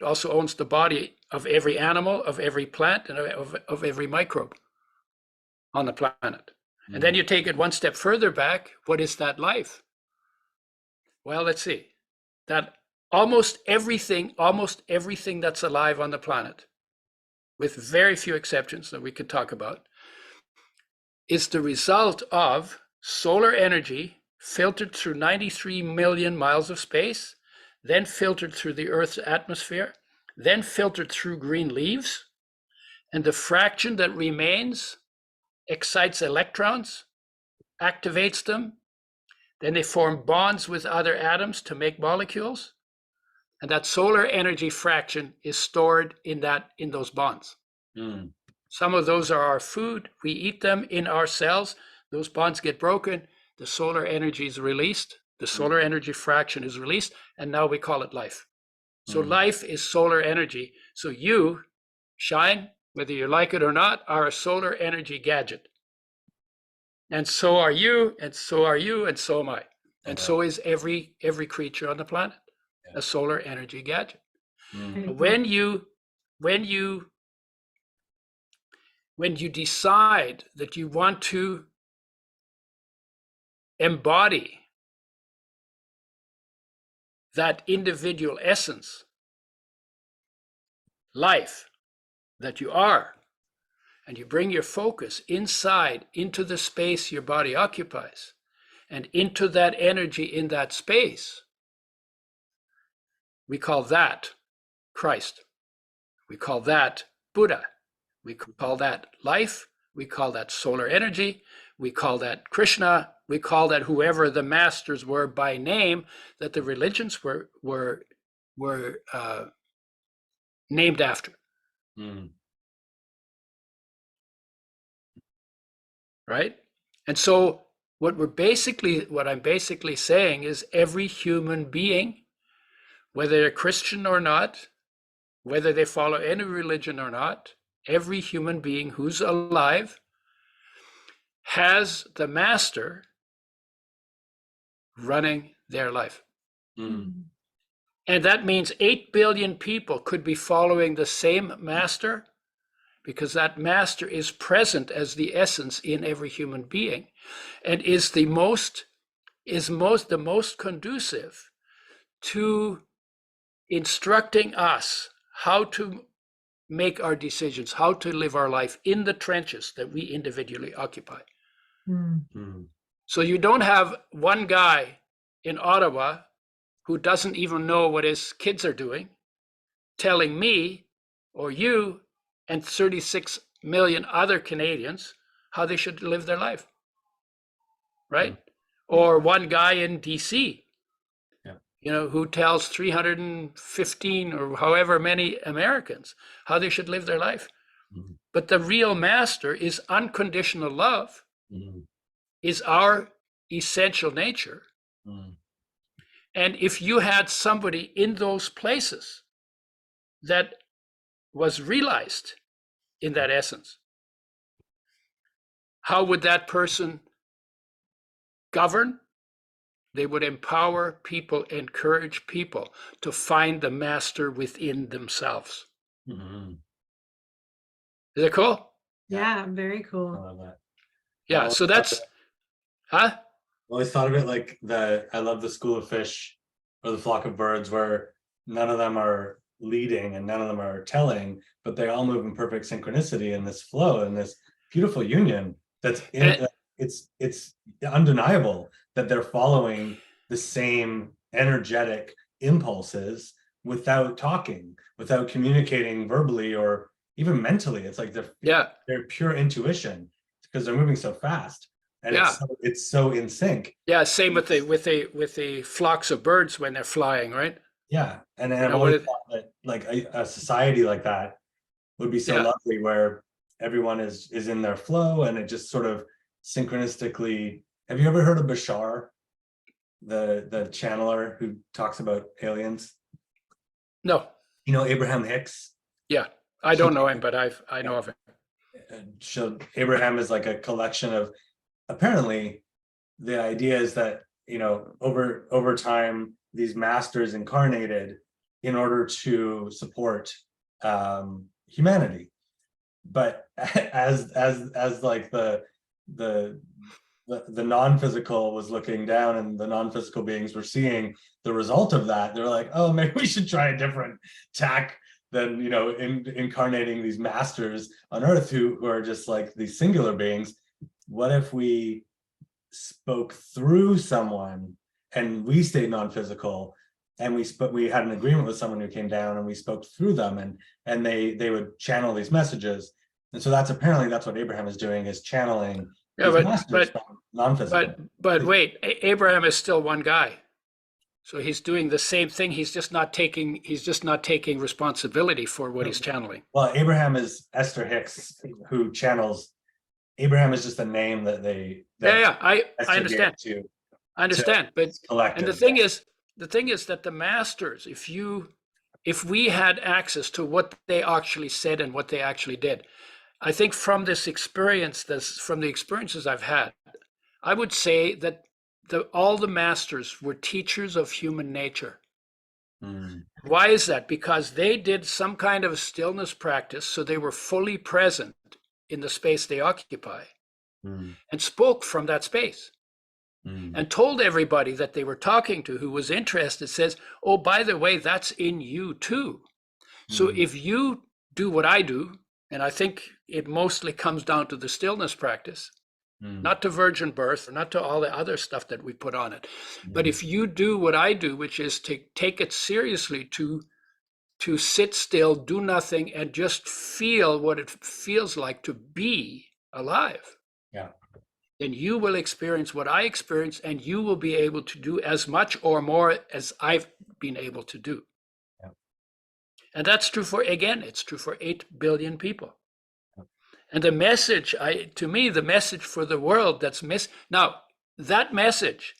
It also owns the body of every animal, of every plant, and of every microbe on the planet. And then you take it one step further back. What is that life? Well, let's see. that almost everything that's alive on the planet, with very few exceptions that we could talk about, is the result of solar energy filtered through 93 million miles of space, then filtered through the Earth's atmosphere, then filtered through green leaves, and the fraction that remains excites electrons, activates them, then they form bonds with other atoms to make molecules, and that solar energy fraction is stored in those bonds. Mm. Some of those are our food. We eat them in our cells. Those bonds get broken. The solar energy is released. The solar energy fraction is released, and now we call it life. So life is solar energy. So you, Shine, whether you like it or not, are a solar energy gadget. And so are you, and so are you, and so am I. And so is every creature on the planet, a solar energy gadget. When you decide that you want to embody that individual essence, life that you are, and you bring your focus inside into the space your body occupies and into that energy in that space, we call that Christ. We call that Buddha. We call that life. We call that solar energy. We call that Krishna. We call that whoever the masters were by name that the religions were named after. Right? And so what I'm basically saying is every human being, whether they're Christian or not, whether they follow any religion or not, every human being who's alive has the master running their life. And that means 8 billion people could be following the same master, because that master is present as the essence in every human being and is the most conducive to instructing us how to make our decisions, how to live our life in the trenches that we individually occupy. So you don't have one guy in Ottawa who doesn't even know what his kids are doing telling me or you and 36 million other Canadians how they should live their life, right? Or one guy in DC, who tells 315 or however many Americans how they should live their life. But the real master is unconditional love, is our essential nature. And if you had somebody in those places that was realized in that essence, how would that person govern? They would empower people, encourage people to find the master within themselves. Is it cool? Yeah, very cool. I love that. Yeah, so that's, huh? I always thought of it like I love the school of fish or the flock of birds, where none of them are leading and none of them are telling, but they all move in perfect synchronicity in this flow and this beautiful union that's it's undeniable that they're following the same energetic impulses without talking, without communicating verbally or even mentally. It's like they're pure intuition because they're moving so fast. And it's so in sync. Yeah, same with the flocks of birds when they're flying, right? Yeah, and I've always thought that like a society like that would be so lovely, where everyone is in their flow and it just sort of synchronistically. Have you ever heard of Bashar, the channeler who talks about aliens? No. You know Abraham Hicks? Yeah, I don't know him, but I know of him. So Abraham is like a collection of, apparently the idea is that over time these masters incarnated in order to support humanity, but as like the the non-physical was looking down, and the non-physical beings were seeing the result of that. They're like, oh, maybe we should try a different tack than, you know, incarnating these masters on Earth who are just like these singular beings. What if we spoke through someone and we stayed non-physical, and we had an agreement with someone who came down, and we spoke through them, and they would channel these messages. And so that's what Abraham is doing, is channeling these masters from non-physical. But wait, Abraham is still one guy. So he's doing the same thing. He's just not taking responsibility for what he's channeling. Well, Abraham is Esther Hicks, who channels. Abraham is just a name that they. I understand. I understand, but and the thing is that the masters, if we had access to what they actually said and what they actually did, I think from this experience, from the experiences I've had, I would say that all the masters were teachers of human nature. Why is that? Because they did some kind of stillness practice, so they were fully present in the space they occupy, and spoke from that space, and told everybody that they were talking to who was interested, says, oh, by the way, that's in you too. So if you do what I do, and I think it mostly comes down to the stillness practice, not to virgin birth, or not to all the other stuff that we put on it. But if you do what I do, which is to take it seriously, to sit still, do nothing, and just feel what it feels like to be alive, then you will experience what I experience, and you will be able to do as much or more as I've been able to do. And that's true it's true for 8 billion people. And the message, to me, the message for the world that's now, that message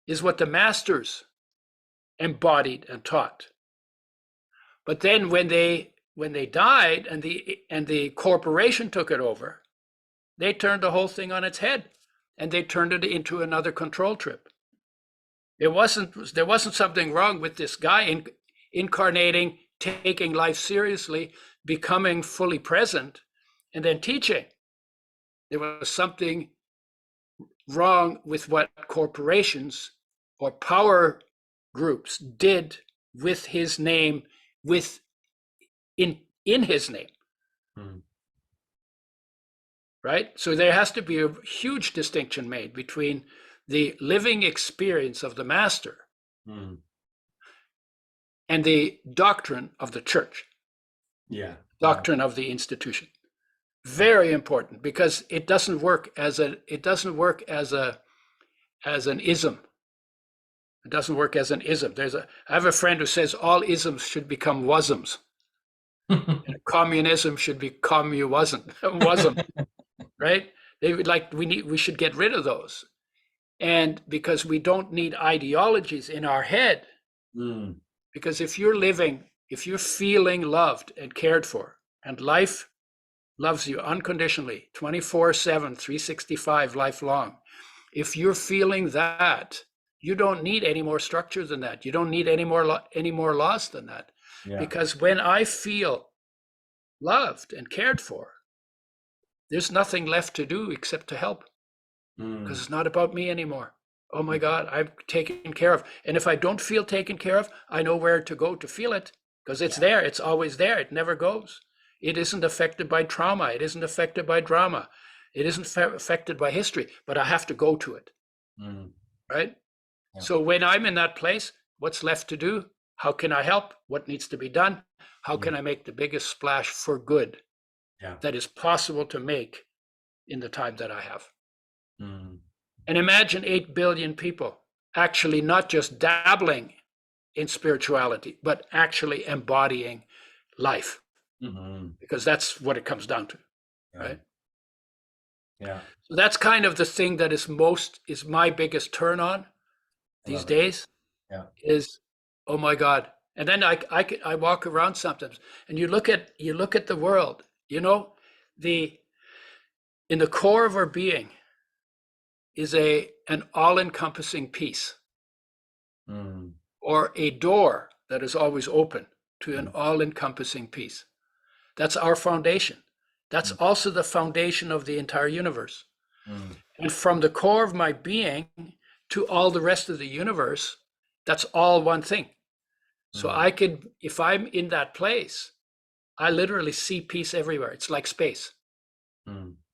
is what the masters embodied and taught. But then when they died and the corporation took it over, they turned the whole thing on its head, and they turned it into another control trip. There wasn't something wrong with this guy incarnating, taking life seriously, becoming fully present, and then teaching. There was something wrong with what corporations or power groups did with his name, in his name. Right? So there has to be a huge distinction made between the living experience of the master and the doctrine of the church. Doctrine of the institution. Very important, because it doesn't work as an ism. It doesn't work as an ism. I have a friend who says all isms should become wasms. And communism should be communism, right? We should get rid of those. And because we don't need ideologies in our head, because if you're feeling loved and cared for, and life loves you unconditionally, 24/7, 365, lifelong. If you're feeling that, you don't need any more structure than that. You don't need any more laws than that. Because when I feel loved and cared for, there's nothing left to do except to help. Because it's not about me anymore. Oh my God, I'm taken care of. And if I don't feel taken care of, I know where to go to feel it, because it's there. It's always there. It never goes. It isn't affected by trauma. It isn't affected by drama. It isn't affected by history, but I have to go to it. Right? So when I'm in that place, what's left to do? How can I help? What needs to be done? How can I make the biggest splash for good that is possible to make in the time that I have? And imagine 8 billion people actually not just dabbling in spirituality, but actually embodying life. Because that's what it comes down to, right? So that's kind of the thing that is my biggest turn on these days. Is, oh my God. And then I walk around sometimes, and you look at the world, in the core of our being is an all-encompassing peace, or a door that is always open to an all-encompassing peace. That's our foundation. That's also the foundation of the entire universe. And from the core of my being to all the rest of the universe, that's all one thing. So I could, if I'm in that place, I literally see peace everywhere. It's like space.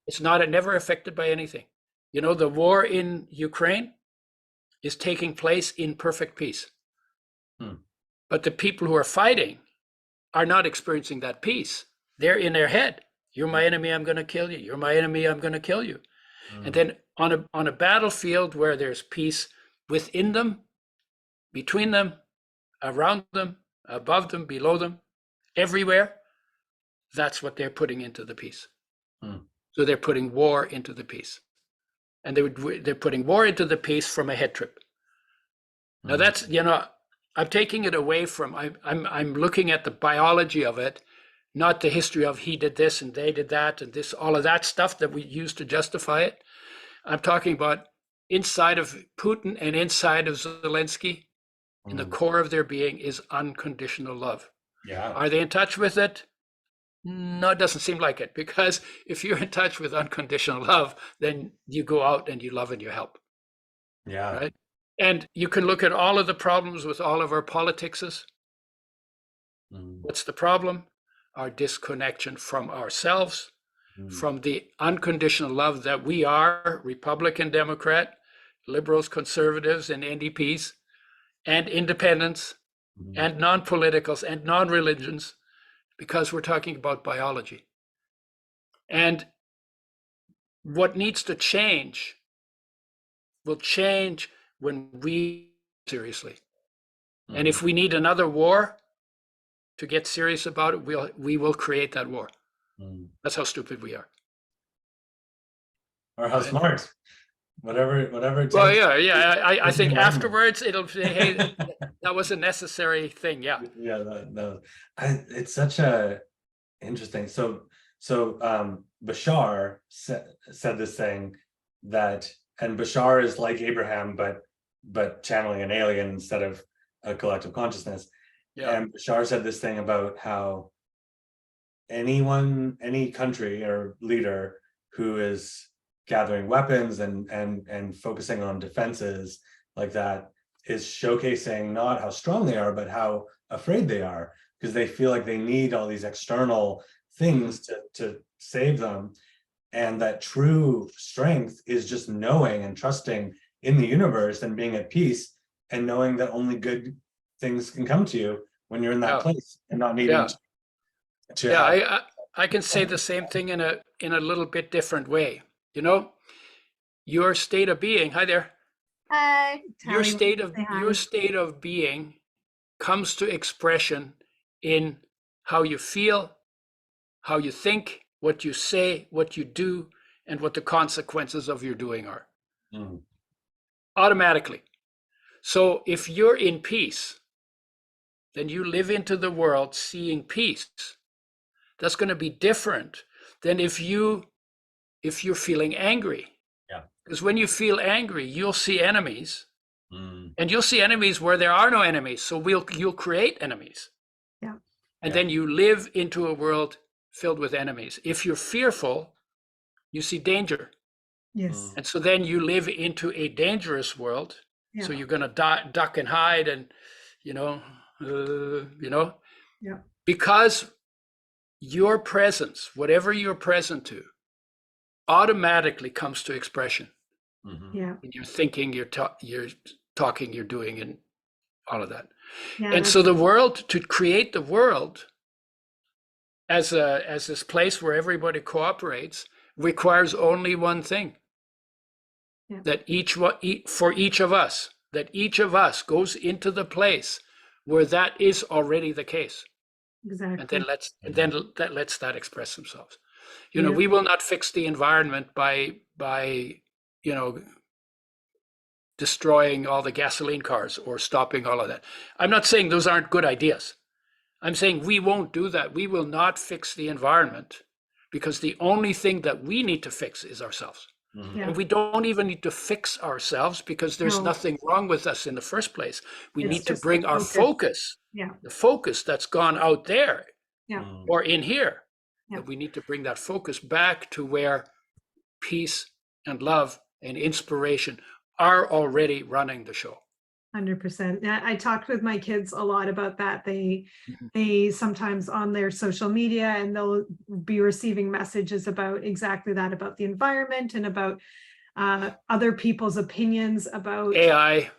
It's never affected by anything. You know, the war in Ukraine is taking place in perfect peace. But the people who are fighting are not experiencing that peace. They're in their head. You're my enemy, I'm going to kill you. You're my enemy, I'm going to kill you. And then on a battlefield where there's peace within them, between them, around them, above them, below them, everywhere, that's what they're putting into the peace. So they're putting war into the peace. And they're putting war into the peace from a head trip. Now that's, you know, I'm taking it away from, I'm looking at the biology of it, not the history of he did this and they did that and this, all of that stuff that we use to justify it. I'm talking about inside of Putin and inside of Zelensky, in the core of their being is unconditional love. Yeah. Are they in touch with it? No, it doesn't seem like it, because if you're in touch with unconditional love, then you go out and you love and you help. Yeah. Right. And you can look at all of the problems with all of our politicses. What's the problem? Our disconnection from ourselves, from the unconditional love that we are, Republican, Democrat, liberals, conservatives, and NDPs, and independents, and non-politicals, and non-religions, because we're talking about biology. And what needs to change will change when we seriously. And if we need another war to get serious about it, we will create that war. That's how stupid we are. Or how smart. Whatever it takes. Well, yeah. I think afterwards it'll say, hey, that was a necessary thing. Yeah. Yeah, it's such a interesting. So Bashar said this thing that, and Bashar is like Abraham, but channeling an alien instead of a collective consciousness. Yeah. And Bashar said this thing about how any country or leader who is gathering weapons and focusing on defenses like that is showcasing not how strong they are, but how afraid they are, because they feel like they need all these external things to save them. And that true strength is just knowing and trusting in the universe and being at peace and knowing that only good things can come to you when you're in that place and not needing to I can say the same thing in a little bit different way. You know, your state of being, hi there. Hi. Your state of being comes to expression in how you feel, how you think, what you say, what you do, and what the consequences of your doing are. Automatically. So if you're in peace, then you live into the world seeing peace. That's going to be different than if you're feeling angry. Yeah. Because when you feel angry, you'll see enemies. And you'll see enemies where there are no enemies. So you'll create enemies. Yeah. And then you live into a world filled with enemies. If you're fearful, you see danger. Yes. And so then you live into a dangerous world. Yeah. So you're going to duck and hide and, because your presence, whatever you're present to, automatically comes to expression. Yeah. When you're thinking, you're talking, you're doing, and all of that. Yeah, and so the world, to create the world as this place where everybody cooperates, requires only one thing. Yeah. That each of us goes into the place where that is already the case. Exactly. And then that lets that express themselves. We will not fix the environment by destroying all the gasoline cars or stopping all of that. I'm not saying those aren't good ideas. I'm saying we won't do that. We will not fix the environment, because the only thing that we need to fix is ourselves. Yeah. And we don't even need to fix ourselves, because there's nothing wrong with us in the first place. We need to bring our focus, the focus that's gone out there or in here. Yeah. We need to bring that focus back to where peace and love and inspiration are already running the show. 100%. I talked with my kids a lot about that. They sometimes on their social media, and they'll be receiving messages about exactly that, about the environment and about other people's opinions about AI.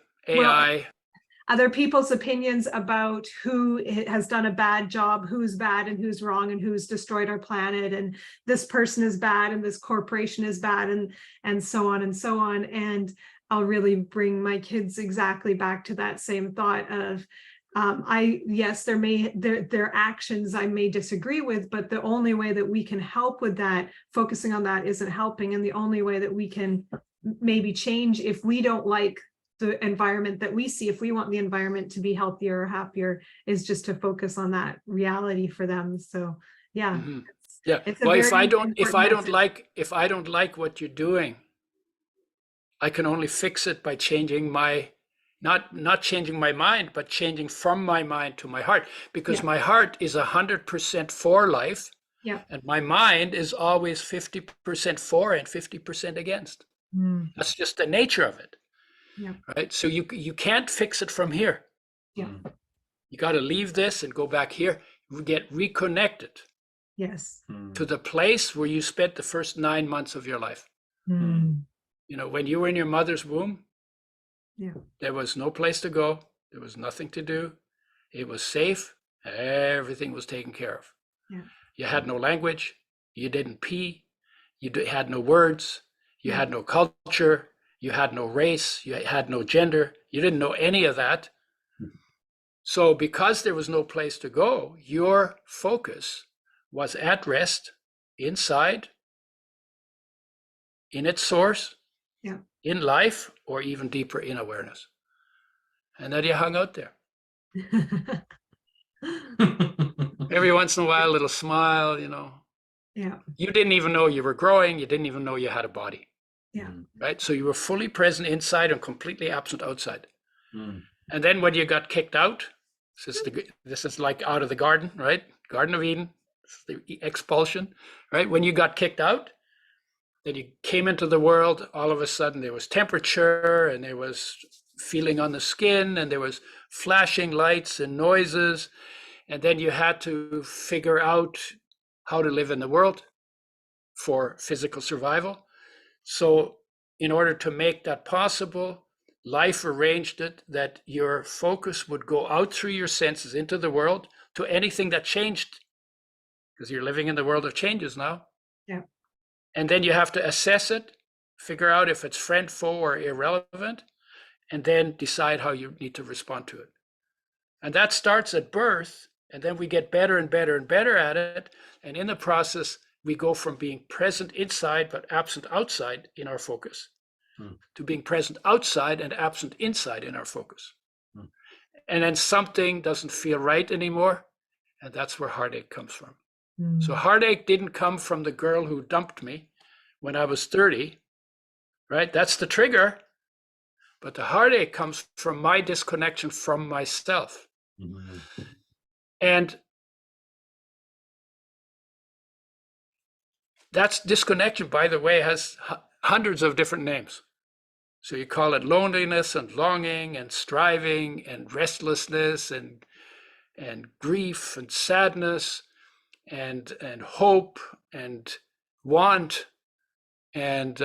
Other people's opinions about who has done a bad job, who's bad and who's wrong, and who's destroyed our planet, and this person is bad and this corporation is bad, and so on and so on. And I'll really bring my kids exactly back to that same thought of yes, their actions I may disagree with, but the only way that we can help with that, focusing on that, isn't helping. And the only way that we can maybe change, if we don't like the environment that we see, if we want the environment to be healthier or happier, is just to focus on that reality for them. So yeah. Mm-hmm. Yeah. It's well, if I don't like what you're doing, I can only fix it by changing my, not changing my mind, but changing from my mind to my heart, because my heart is 100% for life. Yeah. And my mind is always 50% for and 50% against. That's just the nature of it. Yeah. Right. So you can't fix it from here. Yeah. You got to leave this and go back here, get reconnected. Yes. To the place where you spent the first 9 months of your life. You know, when you were in your mother's womb, there was no place to go. There was nothing to do. It was safe. Everything was taken care of. Yeah. You had no language. You didn't pee. You had no words. You had no culture. You had no race. You had no gender. You didn't know any of that. So because there was no place to go, your focus was at rest inside, in its source, in life, or even deeper in awareness. And then you hung out there. Every once in a while, a little smile, you know. Yeah. You didn't even know you were growing. You didn't even know you had a body. Yeah. Right. So you were fully present inside and completely absent outside. And then when you got kicked out, this is like out of the garden, right? Garden of Eden, the expulsion, right? When you got kicked out, then you came into the world, all of a sudden there was temperature and there was feeling on the skin and there was flashing lights and noises. And then you had to figure out how to live in the world for physical survival. So in order to make that possible, life arranged it that your focus would go out through your senses into the world to anything that changed, because you're living in the world of changes now. Yeah. And then you have to assess it, figure out if it's friend, foe, or irrelevant, and then decide how you need to respond to it. And that starts at birth, and then we get better and better and better at it. And in the process, we go from being present inside but absent outside in our focus to being present outside and absent inside in our focus. And then something doesn't feel right anymore, and that's where heartache comes from. So heartache didn't come from the girl who dumped me when I was 30, right? That's the trigger. But the heartache comes from my disconnection from myself. And that's disconnection, by the way, has hundreds of different names. So you call it loneliness and longing and striving and restlessness and grief and sadness and hope and want and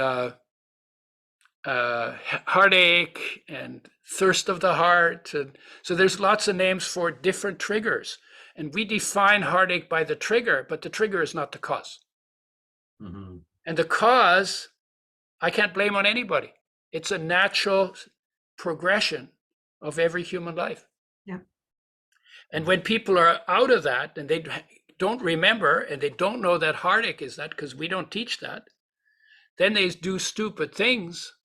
heartache and thirst of the heart. And so there's lots of names for different triggers. And we define heartache by the trigger, but the trigger is not the cause. And the cause, I can't blame on anybody. It's a natural progression of every human life. Yeah. And when people are out of that and they don't remember and they don't know that heartache is that, because we don't teach that, then they do stupid things.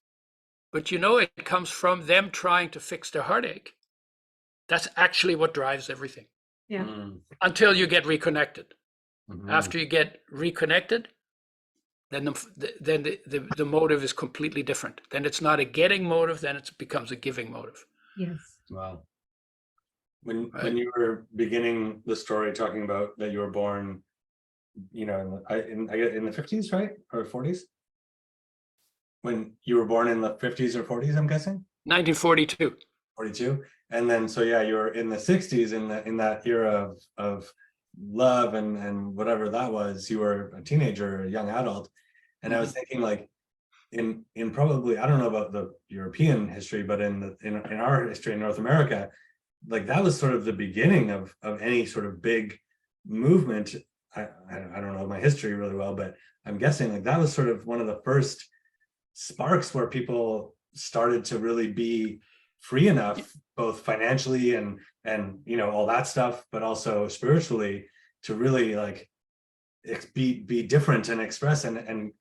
But you know, it comes from them trying to fix their heartache. That's actually what drives everything. Yeah. Until you get reconnected. After you get reconnected, then the motive is completely different. Then it's not a getting motive, then it becomes a giving motive. Yes. Wow. When you were beginning the story talking about that you were born, you know, in the 50s, right? Or 40s? when you were born in the 50s or 40s, I'm guessing? 1942. 42. And then, so yeah, you were in the 60s in that era of love and whatever that was. You were a teenager, a young adult. And I was thinking, like, in probably, I don't know about the European history, but in our history in North America, like that was sort of the beginning of any sort of big movement. I don't know my history really well, but I'm guessing like that was sort of one of the first sparks where people started to really be free enough, both financially and you know, all that stuff, but also spiritually, to really like be different and express and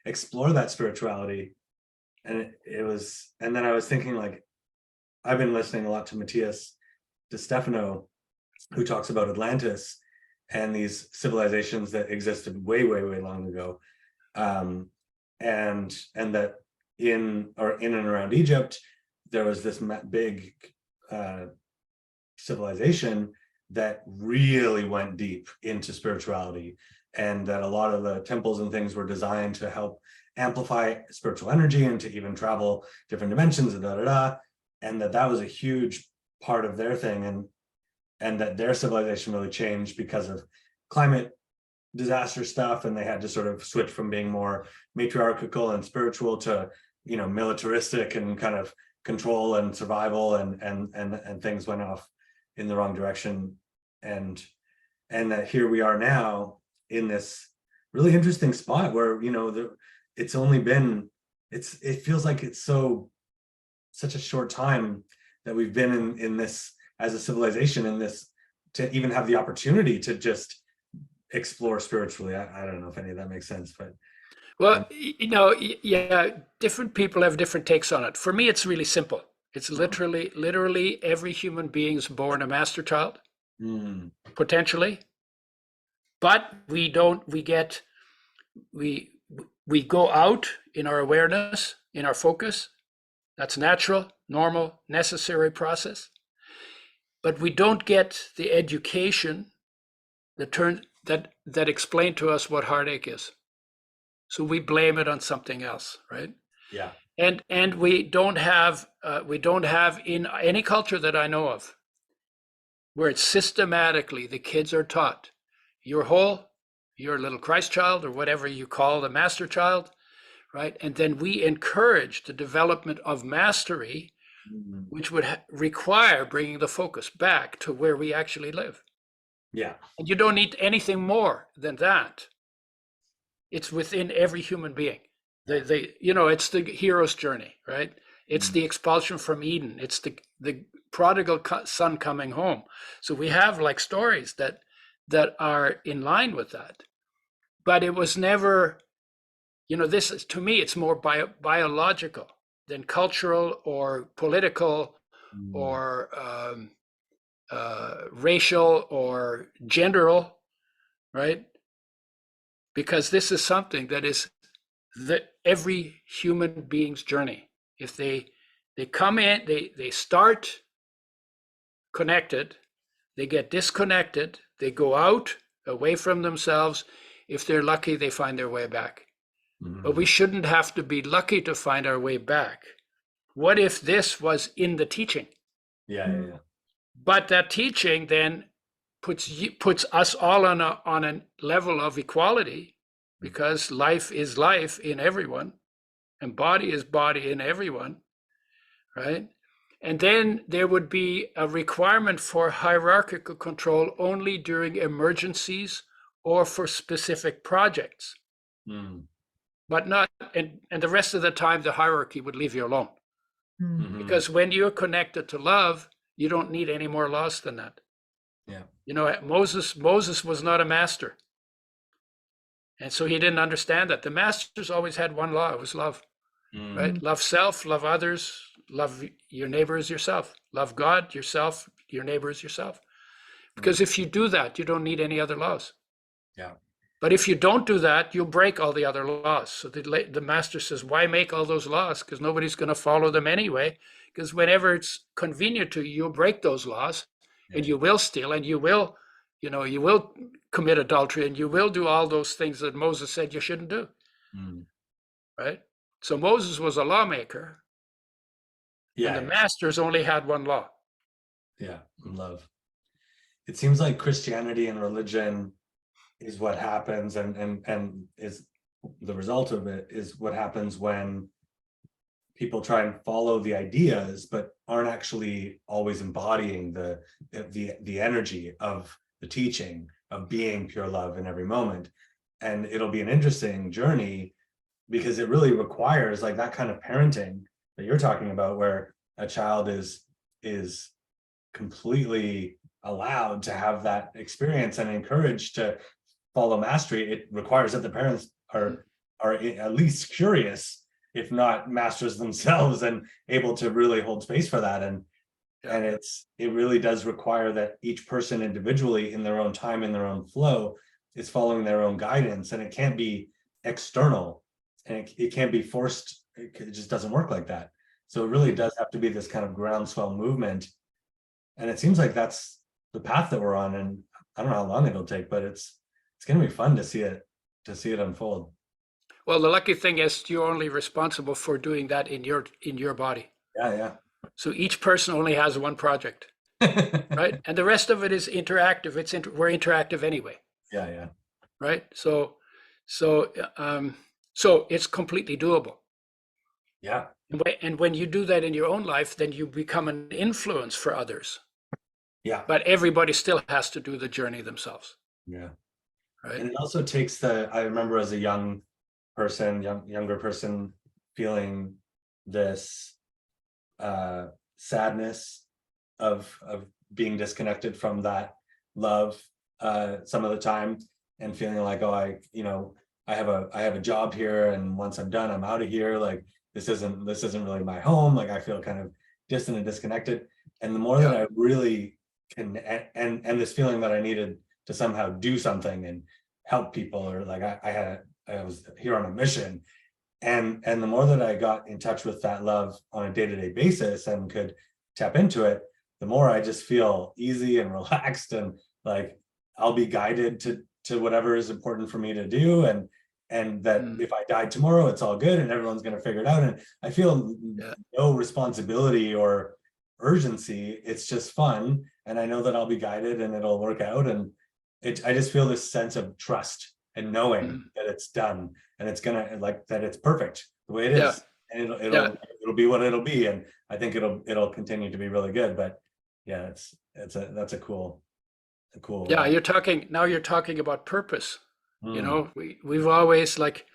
explore that spirituality. And it was, and then I was thinking, like, I've been listening a lot to Matthias De Stefano, who talks about Atlantis and these civilizations that existed way long ago, and that in and around Egypt there was this big civilization that really went deep into spirituality, and that a lot of the temples and things were designed to help amplify spiritual energy and to even travel different dimensions and and that was a huge part of their thing, and that their civilization really changed because of climate disaster stuff, and they had to sort of switch from being more matriarchal and spiritual to, you know, militaristic and kind of control and survival, and things went off in the wrong direction, and that here we are now in this really interesting spot where, you know, it's only been, it feels like it's such a short time that we've been in this as a civilization, in this, to even have the opportunity to just explore spiritually. I don't know if any of that makes sense, but well, you know, yeah, different people have different takes on it. For me, it's really simple. It's literally every human being is born a master child, potentially, but we go out in our awareness, in our focus. That's natural, normal, necessary process. But we don't get the education that explain to us what heartache is. So we blame it on something else, right? yeah. And we don't have in any culture that I know of where it's systematically the kids are taught, you're whole, you're a little Christ child, or whatever you call the master child, right? And then we encourage the development of mastery, which would require bringing the focus back to where we actually live. Yeah. And you don't need anything more than that. It's within every human being. You know, it's the hero's journey, right? It's the expulsion from Eden. It's the prodigal son coming home. So we have like stories that are in line with that. But it was never, you know, this is, to me, it's more biological than cultural or political or racial or genderal, right? Because this is something that is every human being's journey. If they come in, they start connected, they get disconnected, they go out away from themselves. If they're lucky, they find their way back. But we shouldn't have to be lucky to find our way back. What if this was in the teaching? Yeah. But that teaching then puts us all on a level of equality, because life is life in everyone, and body is body in everyone, right? And then there would be a requirement for hierarchical control only during emergencies or for specific projects. But not, and the rest of the time, the hierarchy would leave you alone. Because when you're connected to love, you don't need any more laws than that. Yeah. You know, Moses was not a master. And so he didn't understand that. The masters always had one law, it was love, right? Love self, love others, love your neighbor as yourself. Love God, yourself, your neighbor as yourself. Because if you do that, you don't need any other laws. Yeah. But if you don't do that, you'll break all the other laws. So the master says, why make all those laws? Because nobody's going to follow them anyway. Because whenever it's convenient to you, you'll break those laws, and you will steal, and you will commit adultery, and you will do all those things that Moses said you shouldn't do. Right? So Moses was a lawmaker, and the masters only had one law. Yeah, love. It seems like Christianity and religion is what happens, and is the result of it is what happens when people try and follow the ideas, but aren't actually always embodying the energy of the teaching of being pure love in every moment. And it'll be an interesting journey because it really requires like that kind of parenting that you're talking about, where a child is completely allowed to have that experience and encouraged to follow mastery. It requires that the parents are at least curious, if not masters themselves, and able to really hold space for that. And it really does require that each person individually, in their own time, in their own flow, is following their own guidance, and it can't be external, and it can't be forced. It just doesn't work like that. So it really does have to be this kind of groundswell movement, and it seems like that's the path that we're on. And I don't know how long it'll take, but it's going to be fun to see it unfold. Well, the lucky thing is you're only responsible for doing that in your body. Yeah. So each person only has one project, right? And the rest of it is interactive. We're interactive anyway. Yeah. Right. So it's completely doable. Yeah. And when you do that in your own life, then you become an influence for others. Yeah. But everybody still has to do the journey themselves. Yeah. Right. And it also takes I remember as a younger person feeling this sadness of being disconnected from that love some of the time, and feeling like, oh, I have a job here, and once I'm done, I'm out of here. Like this isn't really my home. Like I feel kind of distant and disconnected. And the more that I really can, and this feeling that I needed to somehow do something and help people, or like I was here on a mission, and the more that I got in touch with that love on a day-to-day basis and could tap into it, the more I just feel easy and relaxed, and like I'll be guided to whatever is important for me to do, and that if I died tomorrow, it's all good and everyone's going to figure it out. And I feel no responsibility or urgency. It's just fun, and I know that I'll be guided and it'll work out. And I just feel this sense of trust and knowing that it's done, and it's gonna, like, that it's perfect the way it is, and it'll be what it'll be. And I think it'll continue to be really good. But yeah, that's a cool. Yeah, you're talking about purpose. You know, we've always, like,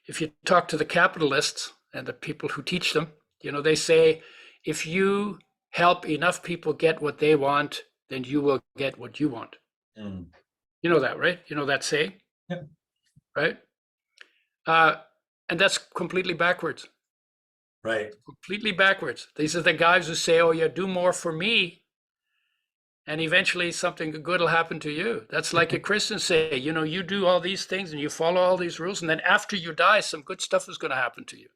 if you talk to the capitalists and the people who teach them, you know, they say, if you help enough people get what they want, then you will get what you want. You know that, right? You know that saying? Yeah. Right? And that's completely backwards. Right. Completely backwards. These are the guys who say, oh, yeah, do more for me, and eventually something good will happen to you. That's like a Christian say, you know, you do all these things and you follow all these rules, and then after you die, some good stuff is going to happen to you.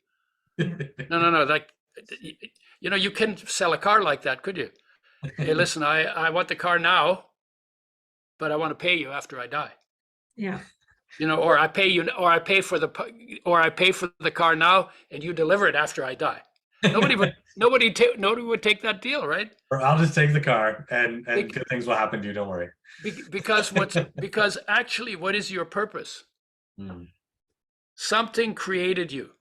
No. Like, you know, you can sell a car like that, could you? Hey, listen, I want the car now, but I want to pay you after I die. Yeah. You know, or I pay for the car now, and you deliver it after I die. Nobody would take that deal, right? Or I'll just take the car, and good things will happen to you. Don't worry. Because actually, what is your purpose? Something created you.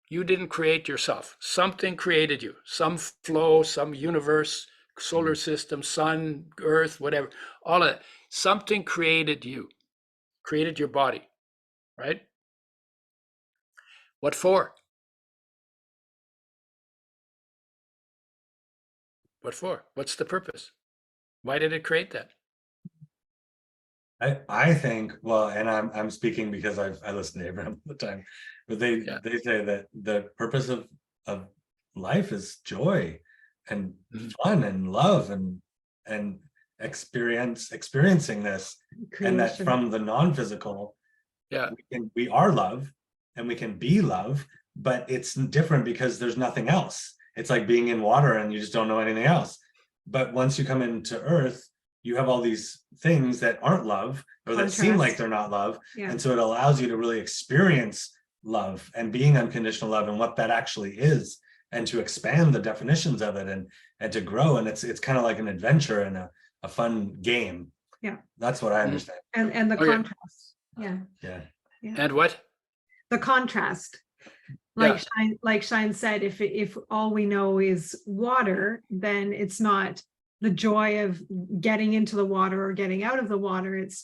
You didn't create yourself. Something created you. Some flow, some universe, solar system, sun, earth, whatever. All of it. Something created you. Created your body, right? What for? What for? What's the purpose? Why did it create that? I think, well, and I'm speaking because I listen to Abraham all the time, but they say that the purpose of life is joy and fun and love and experiencing this, and that from the non-physical, we are love, and we can be love, but it's different because there's nothing else. It's like being in water and you just don't know anything else. But once you come into earth, you have all these things that aren't love, or that seem like they're not love. And so it allows you to really experience love and being unconditional love and what that actually is, and to expand the definitions of it and to grow. And it's kind of like an adventure and a fun game. Yeah. That's what I understand. And the contrast. Yeah. Yeah. And what? The contrast. Like Shine said, if all we know is water, then it's not the joy of getting into the water or getting out of the water. It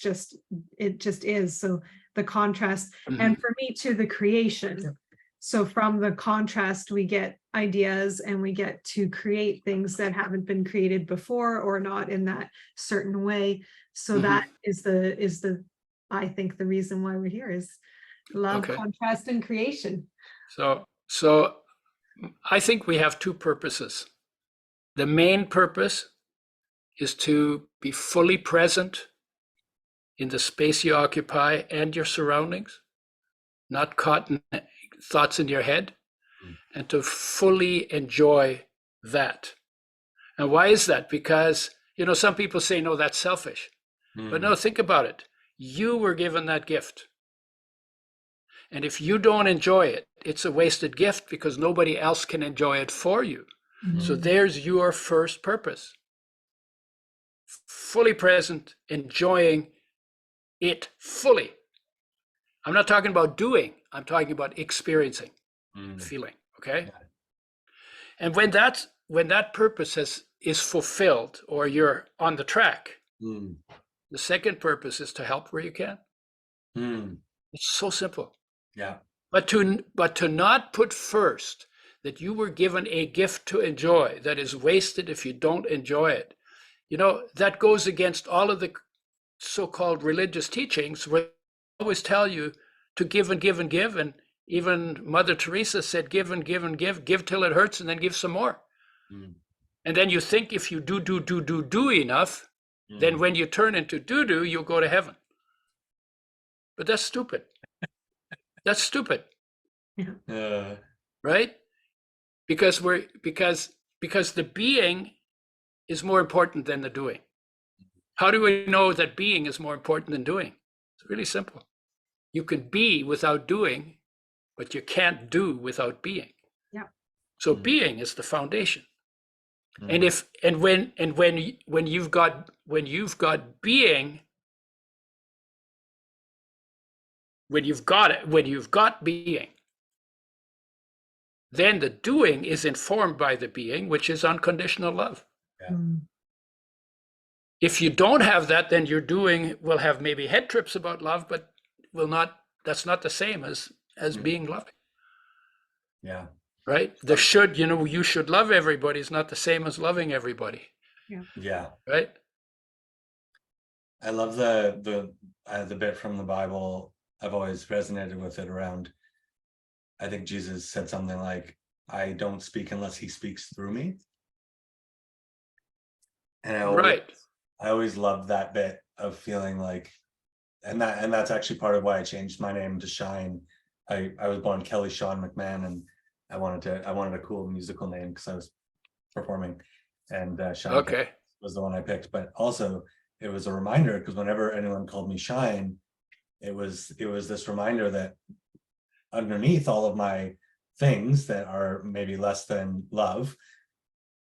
just is. So the contrast, and for me too, the creation. So from the contrast, we get ideas and we get to create things that haven't been created before or not in that certain way. So that is the I think the reason why we're here is love, contrast, and creation. So I think we have two purposes. The main purpose is to be fully present in the space you occupy and your surroundings, not caught in thoughts in your head, and to fully enjoy that. And why is that? Because, some people say, no, that's selfish. But no, think about it. You were given that gift. And if you don't enjoy it, it's a wasted gift because nobody else can enjoy it for you. So there's your first purpose. Fully present, enjoying it fully. I'm not talking about doing, I'm talking about experiencing, feeling, okay? Yeah. And when that purpose is fulfilled, or you're on the track, the second purpose is to help where you can. It's so simple. Yeah. But to not put first that you were given a gift to enjoy that is wasted if you don't enjoy it. That goes against all of the so-called religious teachings where they always tell you to give and give and give. And even Mother Teresa said, give and give and give till it hurts and then give some more. And then you think if you do enough, then when you turn into do, you'll go to heaven. But that's stupid. That's stupid. Right? Because the being is more important than the doing. How do we know that being is more important than doing? It's really simple. You can be without doing, but you can't do without being. Yeah. So being is the foundation. And when you've got being, when you've got being, then the doing is informed by the being, which is unconditional love. Yeah. If you don't have that, then your doing will have maybe head trips about love, but that's not the same as being loving. Yeah. Right? The should, you should love everybody is not the same as loving everybody. Yeah. Yeah. Right? I love the bit from the Bible. I've always resonated with it around, I think Jesus said something like, I don't speak unless he speaks through me. And I always loved that bit of feeling like, and that's actually part of why I changed my name to Shine. I was born Kelly Sean McMahon, and I wanted a cool musical name because I was performing, and Shine was the one I picked. But also it was a reminder, because whenever anyone called me Shine, it was this reminder that underneath all of my things that are maybe less than love,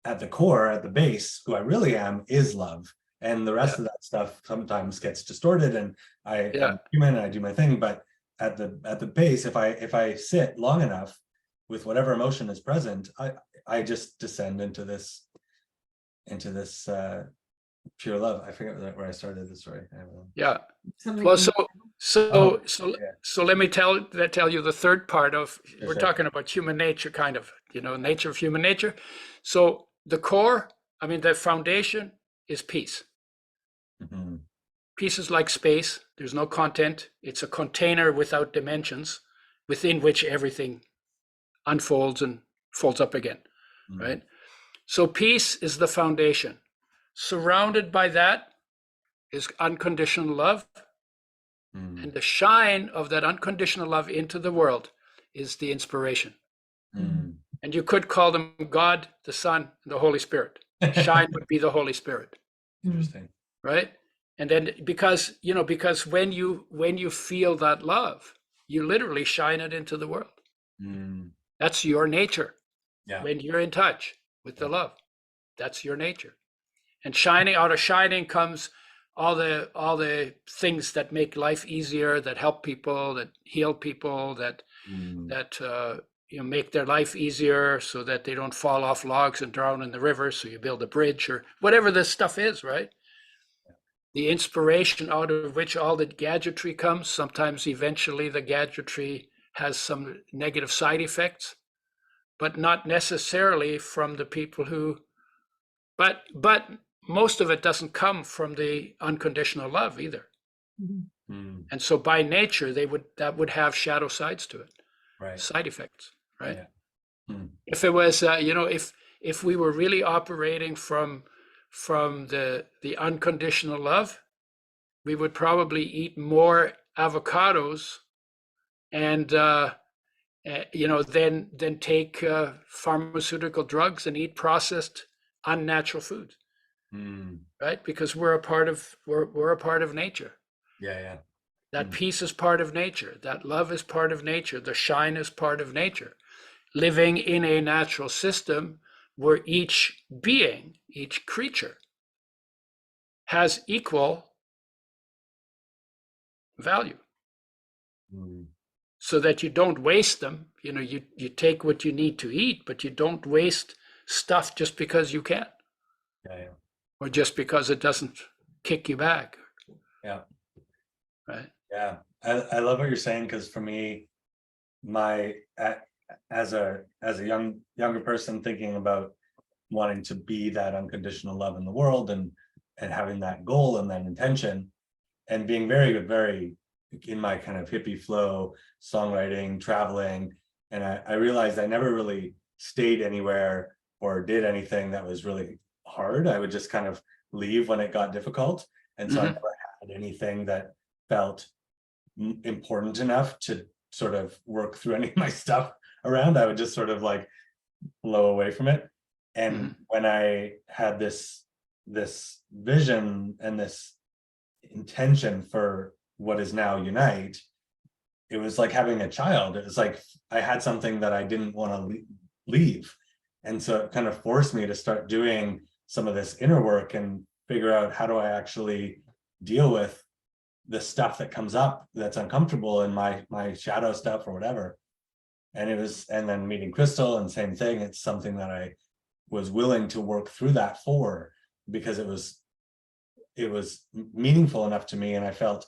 at the core, at the base, who I really am is love. And the rest of that stuff sometimes gets distorted, and I'm human and I do my thing. But at the base, if I sit long enough with whatever emotion is present, I just descend into this pure love. I forget where I started the story. I don't know. Yeah. Well, so let me tell you the third part of, we're talking about human nature, kind of, nature of human nature. So the core, the foundation is peace. Peace is like space. There's no content. It's a container without dimensions within which everything unfolds and folds up again, right? So peace is the foundation. Surrounded by that is unconditional love. And the shine of that unconditional love into the world is the inspiration. And you could call them God, the Son, and the Holy Spirit. Shine would be the Holy Spirit. Interesting. Right? And then because when you feel that love, you literally shine it into the world. Mm, That's your nature. yeah. When you're in touch with the love, that's your nature. And shining, out of shining comes all the things that make life easier, that help people, that heal people, that make their life easier so that they don't fall off logs and drown in the river. So you build a bridge or whatever this stuff is, right? The inspiration out of which all the gadgetry comes. Sometimes eventually the gadgetry has some negative side effects, but not necessarily from the people who, but most of it doesn't come from the unconditional love either. Mm, And so by nature, that would have shadow sides to it, right. side effects, right? Yeah. Mm, If it was, if we were really operating from the unconditional love, we would probably eat more avocados and then take pharmaceutical drugs and eat processed unnatural foods, mm, right? Because we're a part of nature. yeah. That peace is part of nature. That love is part of nature. The shine is part of nature. Living in a natural system where each being, each creature has equal value, Mm, so that you don't waste them. You take what you need to eat, but you don't waste stuff just because you can, yeah. or just because it doesn't kick you back, Yeah. right? Yeah. I love what you're saying, because for me, as a younger person thinking about wanting to be that unconditional love in the world, and having that goal and that intention, and being very, very in my kind of hippie flow, songwriting, traveling. And I realized I never really stayed anywhere or did anything that was really hard. I would just kind of leave when it got difficult. And so I never had anything that felt important enough to sort of work through any of my stuff around. I would just sort of like blow away from it. And when I had this vision and this intention for what is now Unite, it was like having a child. It was like I had something that I didn't want to leave. And so it kind of forced me to start doing some of this inner work and figure out, how do I actually deal with the stuff that comes up that's uncomfortable in my shadow stuff or whatever. And then meeting Kristall, and same thing. It's something that I was willing to work through that for, because it was meaningful enough to me, and I felt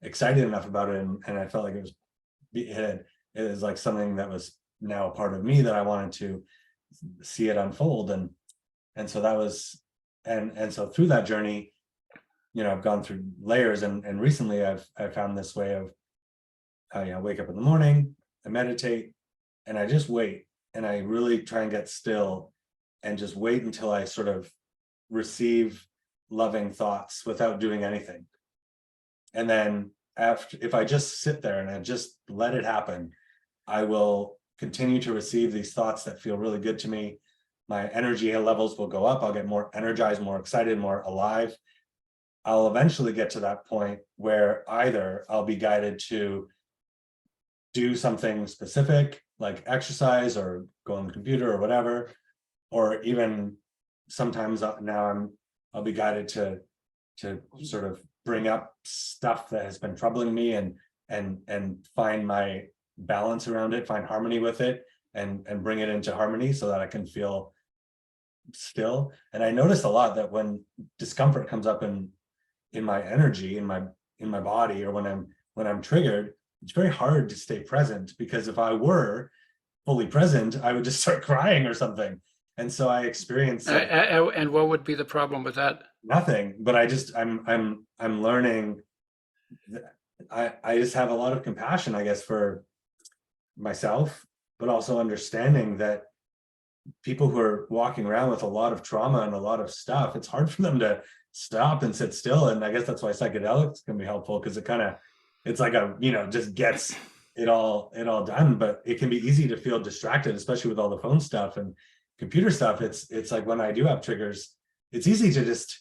excited enough about it, and I felt like it was like something that was now a part of me that I wanted to see it unfold. And so that was, and so through that journey, I've gone through layers, and recently I've found this way of, I wake up in the morning, I meditate, and I just wait, and I really try and get still and just wait until I sort of receive loving thoughts without doing anything. And then if I just sit there and I just let it happen, I will continue to receive these thoughts that feel really good to me. My energy levels will go up. I'll get more energized, more excited, more alive. I'll eventually get to that point where either I'll be guided to do something specific, like exercise or go on the computer or whatever, or even sometimes now I'll be guided to sort of bring up stuff that has been troubling me, and find my balance around it, find harmony with it, and bring it into harmony so that I can feel still. And I noticed a lot that when discomfort comes up in my energy, in my body, or when I'm triggered, it's very hard to stay present, because if I were fully present, I would just start crying or something. And so I experienced and what would be the problem with that? nothing, but I'm learning that I just have a lot of compassion, I guess, for myself, but also understanding that people who are walking around with a lot of trauma and a lot of stuff, it's hard for them to stop and sit still. And I guess that's why psychedelics can be helpful, because it's like just gets it all done. But it can be easy to feel distracted, especially with all the phone stuff and computer stuff. It's like when I do have triggers, it's easy to just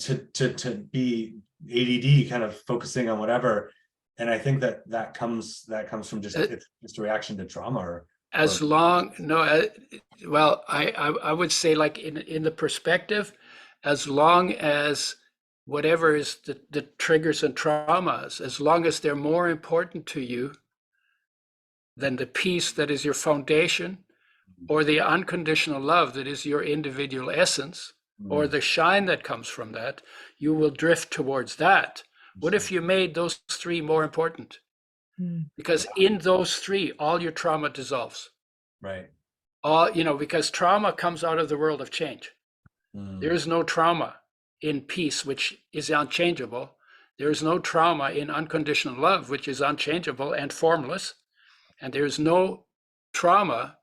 to be ADD, kind of focusing on whatever, And I think that comes from just it's just a reaction to trauma as long no well I would say, like, in the perspective, as long as whatever is the triggers and traumas, as long as they're more important to you than the peace that is your foundation, or the unconditional love that is your individual essence, or the shine that comes from that, you will drift towards that. What if you made those three more important? Because in those three, all your trauma dissolves. Right. All, because trauma comes out of the world of change. There is no trauma in peace, which is unchangeable. There is no trauma in unconditional love, which is unchangeable and formless. And there is no trauma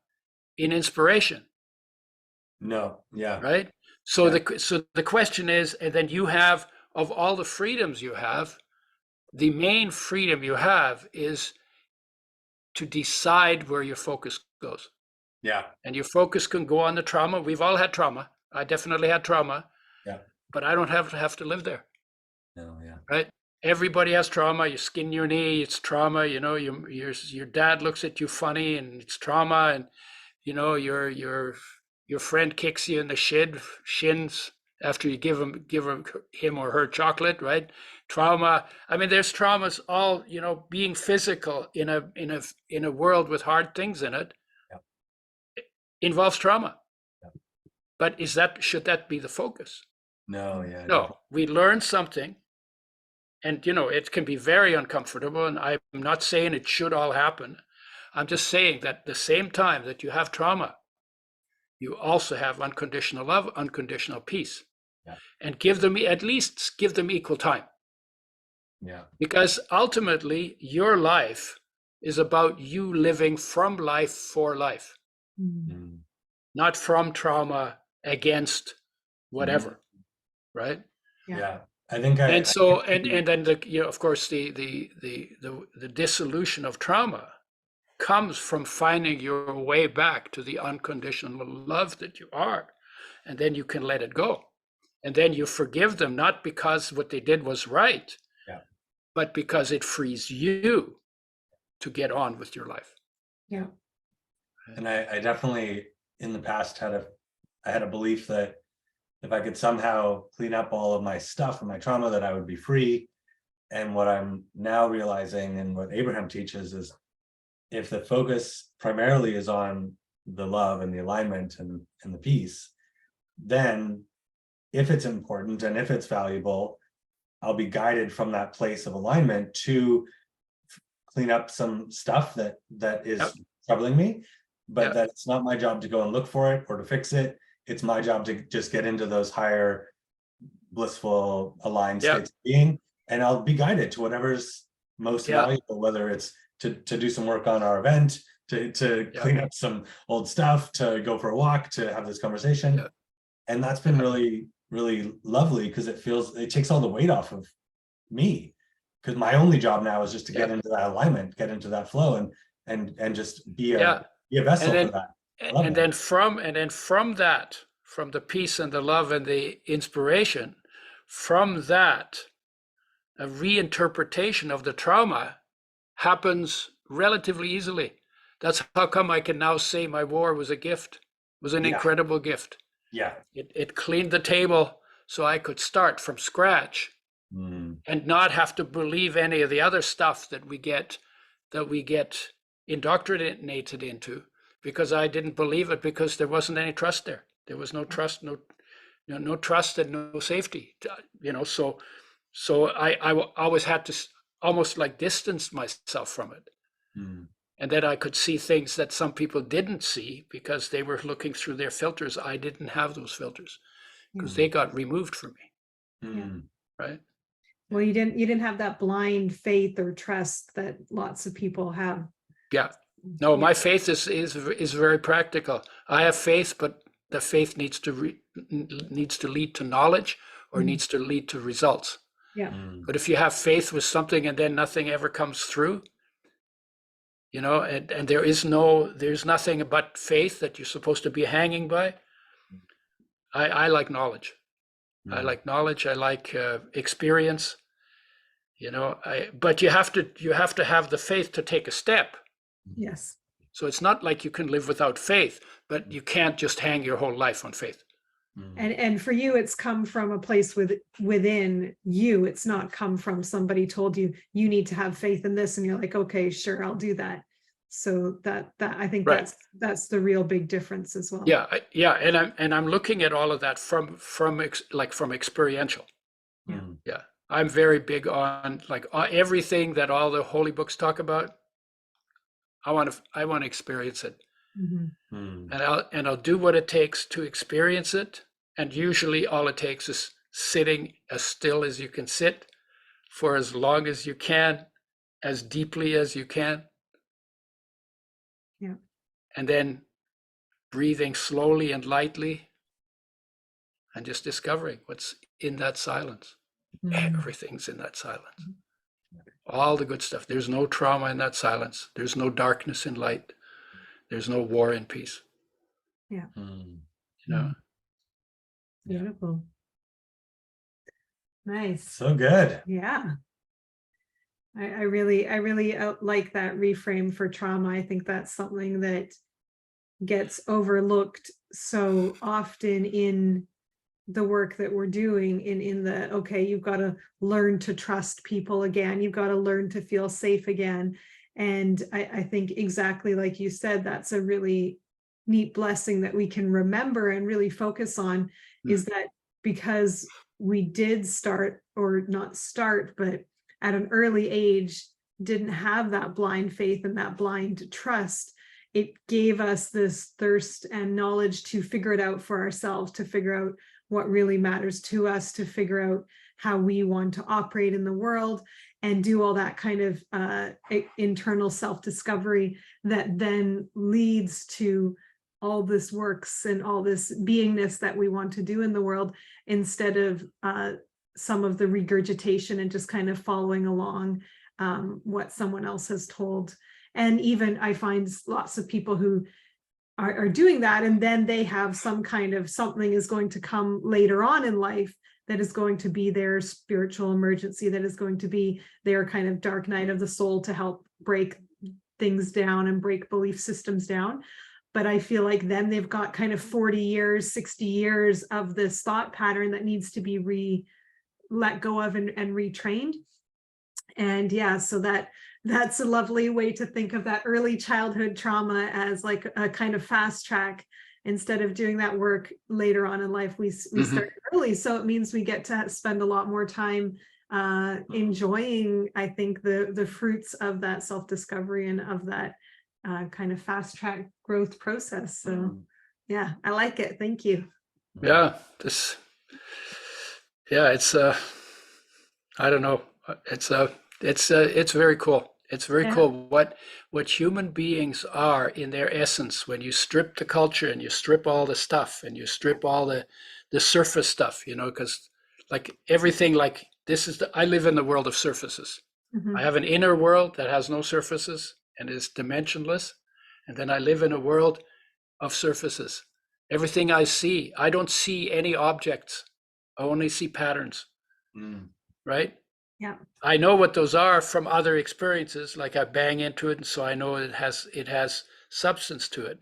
in inspiration. No. Yeah. Right. So the question is, and then you have, of all the freedoms you have, the main freedom you have is to decide where your focus goes. Yeah. And your focus can go on the trauma. We've all had trauma. I definitely had trauma. Yeah. But I don't have to live there. No. Yeah. Right. Everybody has trauma. You skin your knee, it's trauma. Your dad looks at you funny, and it's trauma. And your friend kicks you in the shins after you give him or her chocolate, right? Trauma. I mean, there's traumas all, being physical in a world with hard things in it involves trauma. Yeah. But should that be the focus? No, yeah. No, Definitely. we learn something, and it can be very uncomfortable, and I'm not saying it should all happen. I'm just saying that at the same time that you have trauma, you also have unconditional love, unconditional peace. Yeah. And at least give them equal time. Yeah. Because ultimately, your life is about you living from life for life, not from trauma against whatever, right? Yeah. I think and then of course the dissolution of trauma comes from finding your way back to the unconditional love that you are, and then you can let it go, and then you forgive them, not because what they did was right, but because it frees you to get on with your life. Yeah. And I definitely in the past I had a belief that if I could somehow clean up all of my stuff and my trauma, that I would be free. And what I'm now realizing, and what Abraham teaches, is if the focus primarily is on the love and the alignment and the peace, then if it's important and if it's valuable, I'll be guided from that place of alignment to clean up some stuff that is troubling me, but that it's not my job to go and look for it or to fix it. It's my job to just get into those higher blissful aligned states of being, and I'll be guided to whatever's most valuable, whether it's to do some work on our event, to clean up some old stuff, to go for a walk, to have this conversation. And that's been really, really lovely, because it takes all the weight off of me, because my only job now is just to get into that alignment, get into that flow, and just be a vessel for that. And then from that, from the peace and the love and the inspiration, from that, a reinterpretation of the trauma happens relatively easily. That's how come I can now say my war was a gift, was an incredible gift. Yeah. It cleaned the table so I could start from scratch and not have to believe any of the other stuff that we get indoctrinated into, because I didn't believe it, because there wasn't any trust there. There was no trust, no trust and no safety, so I always had to almost like distance myself from it. And then I could see things that some people didn't see because they were looking through their filters. I didn't have those filters because they got removed from me. Right. Well, you didn't have that blind faith or trust that lots of people have. Yeah. No, my faith is very practical. I have faith, but the faith needs to lead to knowledge, or needs to lead to results. Yeah. But if you have faith with something and then nothing ever comes through, and there's nothing but faith that you're supposed to be hanging by. I like knowledge. I like knowledge. I like experience. You know, but you have to have the faith to take a step. Yes. So it's not like you can live without faith, but you can't just hang your whole life on faith. And for you, it's come from a place within you. It's not come from somebody told you you need to have faith in this, and you're like, okay, sure, I'll do that. So that I think Right. that's the real big difference as well. Yeah, and I'm looking at all of that from experiential. Yeah. Yeah, I'm very big on like everything that all the holy books talk about. I want to experience it, Mm-hmm. and I'll do what it takes to experience it. And usually, all it takes is sitting as still as you can sit, for as long as you can, as deeply as you can. Yeah. And then breathing slowly and lightly, and just discovering what's in that silence. Mm-hmm. Everything's in that silence. All the good stuff. There's no trauma in that silence. There's no darkness in light. There's no war in peace. Yeah. You know? Beautiful. Nice. So good. Yeah. I really like that reframe for trauma. I think that's something that gets overlooked so often in the work that we're doing in the, okay, you've got to learn to trust people again. You've got to learn to feel safe again. And I think exactly like you said, that's a really neat blessing that we can remember and really focus on, is that because we did start, or not start, but at an early age, didn't have that blind faith and that blind trust, it gave us this thirst and knowledge to figure it out for ourselves, to figure out what really matters to us, to figure out how we want to operate in the world, and do all that kind of internal self-discovery that then leads to all this works and all this beingness that we want to do in the world, instead of some of the regurgitation and just kind of following along what someone else has told. And even I find lots of people who are doing that, and then they have some kind of something is going to come later on in life that is going to be their spiritual emergency, that is going to be their kind of dark night of the soul to help break things down and break belief systems down. But I feel like then they've got kind of 40 years, 60 years of this thought pattern that needs to be let go of and retrained. And yeah, so that's a lovely way to think of that early childhood trauma as like a kind of fast track. Instead of doing that work later on in life, we start early. So it means we get to spend a lot more time enjoying, I think, the fruits of that self-discovery and of that kind of fast track growth process. So yeah, I like it. Thank you. Yeah, it's I don't know. It's very cool. It's very cool what human beings are in their essence when you strip the culture and you strip all the stuff and you strip all the surface stuff, you know, because like everything, like this is I live in the world of surfaces. Mm-hmm. I have an inner world that has no surfaces and is dimensionless. And then I live in a world of surfaces. Everything I see, I don't see any objects. I only see patterns. Right? Yeah. I know what those are from other experiences, like I bang into it, and so I know it has substance to it.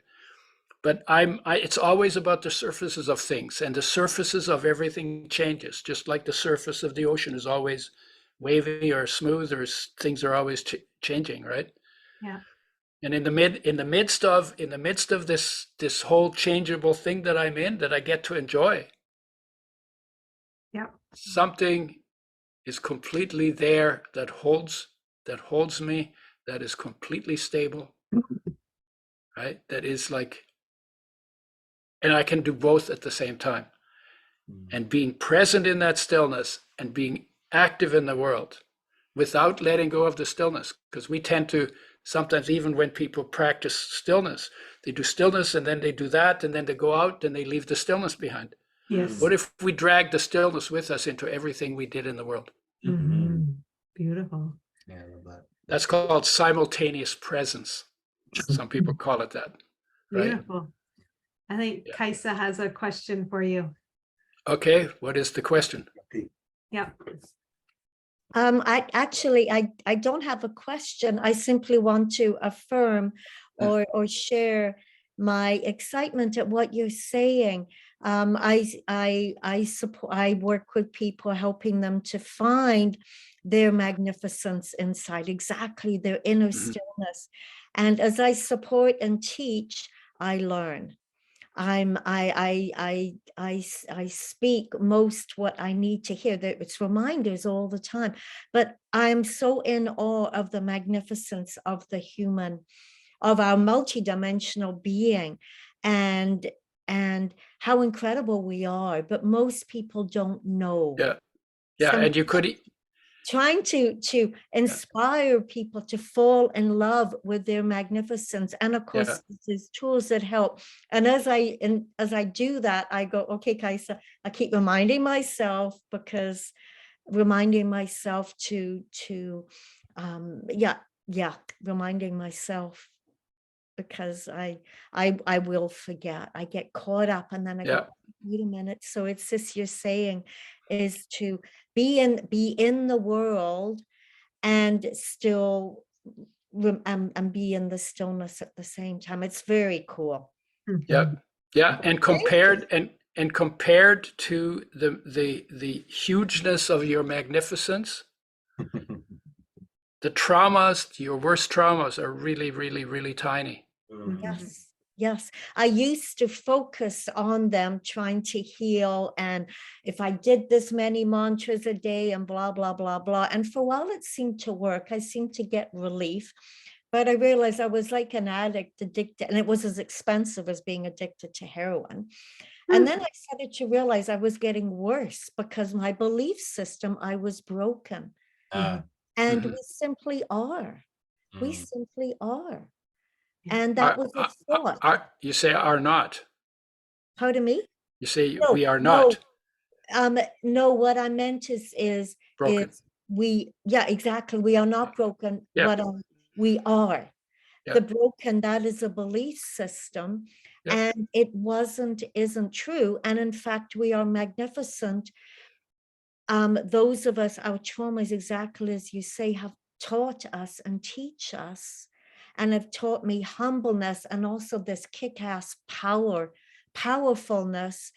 But it's always about the surfaces of things, and the surfaces of everything changes, just like the surface of the ocean is always wavy or smooth, or things are always changing, right? Yeah. And in the midst of this whole changeable thing that I'm in, that I get to enjoy. Yeah. Something is completely there that holds me, that is completely stable, right? That is like, and I can do both at the same time. And being present in that stillness and being active in the world without letting go of the stillness, because we tend to sometimes, even when people practice stillness, they do stillness and then they do that and then they go out and they leave the stillness behind. Yes. What if we drag the stillness with us into everything we did in the world? Beautiful. Yeah, I love that. That's called simultaneous presence. Some people call it that. Right? Beautiful. I think Kaisa has a question for you. Okay, what is the question? Yeah. I don't have a question. I simply want to affirm or share my excitement at what you're saying. I support, I work with people, helping them to find their magnificence inside, exactly their inner stillness. And as I support and teach, I learn. I speak most what I need to hear. It's reminders all the time, but I'm so in awe of the magnificence of the human, of our multidimensional being, and how incredible we are. But most people don't know. Yeah, and you could trying to inspire people to fall in love with their magnificence, and of course there's tools that help. And as I do that, I go, okay, Kaisa, I keep reminding myself, because reminding myself to reminding myself, because I will forget. I get caught up, and then I go, wait a minute. So it's this you're saying is to be in the world and still and be in the stillness at the same time. It's very cool. Yeah, and compared to the hugeness of your magnificence, the traumas, your worst traumas, are really, really, really tiny. Yes. I used to focus on them, trying to heal. And if I did this many mantras a day and blah, blah, blah, blah. And for a while it seemed to work. I seemed to get relief. But I realized I was like an addict, addicted, and it was as expensive as being addicted to heroin. And then I started to realize I was getting worse, because my belief system, I was broken. And we simply are. We simply are. And that was a thought. You say are not. Pardon me? You say we are not. No, what I meant is broken. Exactly. We are not broken, but we are. The broken, that is a belief system, and it isn't true. And in fact, we are magnificent. Those of us, our traumas, exactly as you say, have taught us and teach us, and have taught me humbleness, and also this kick-ass powerfulness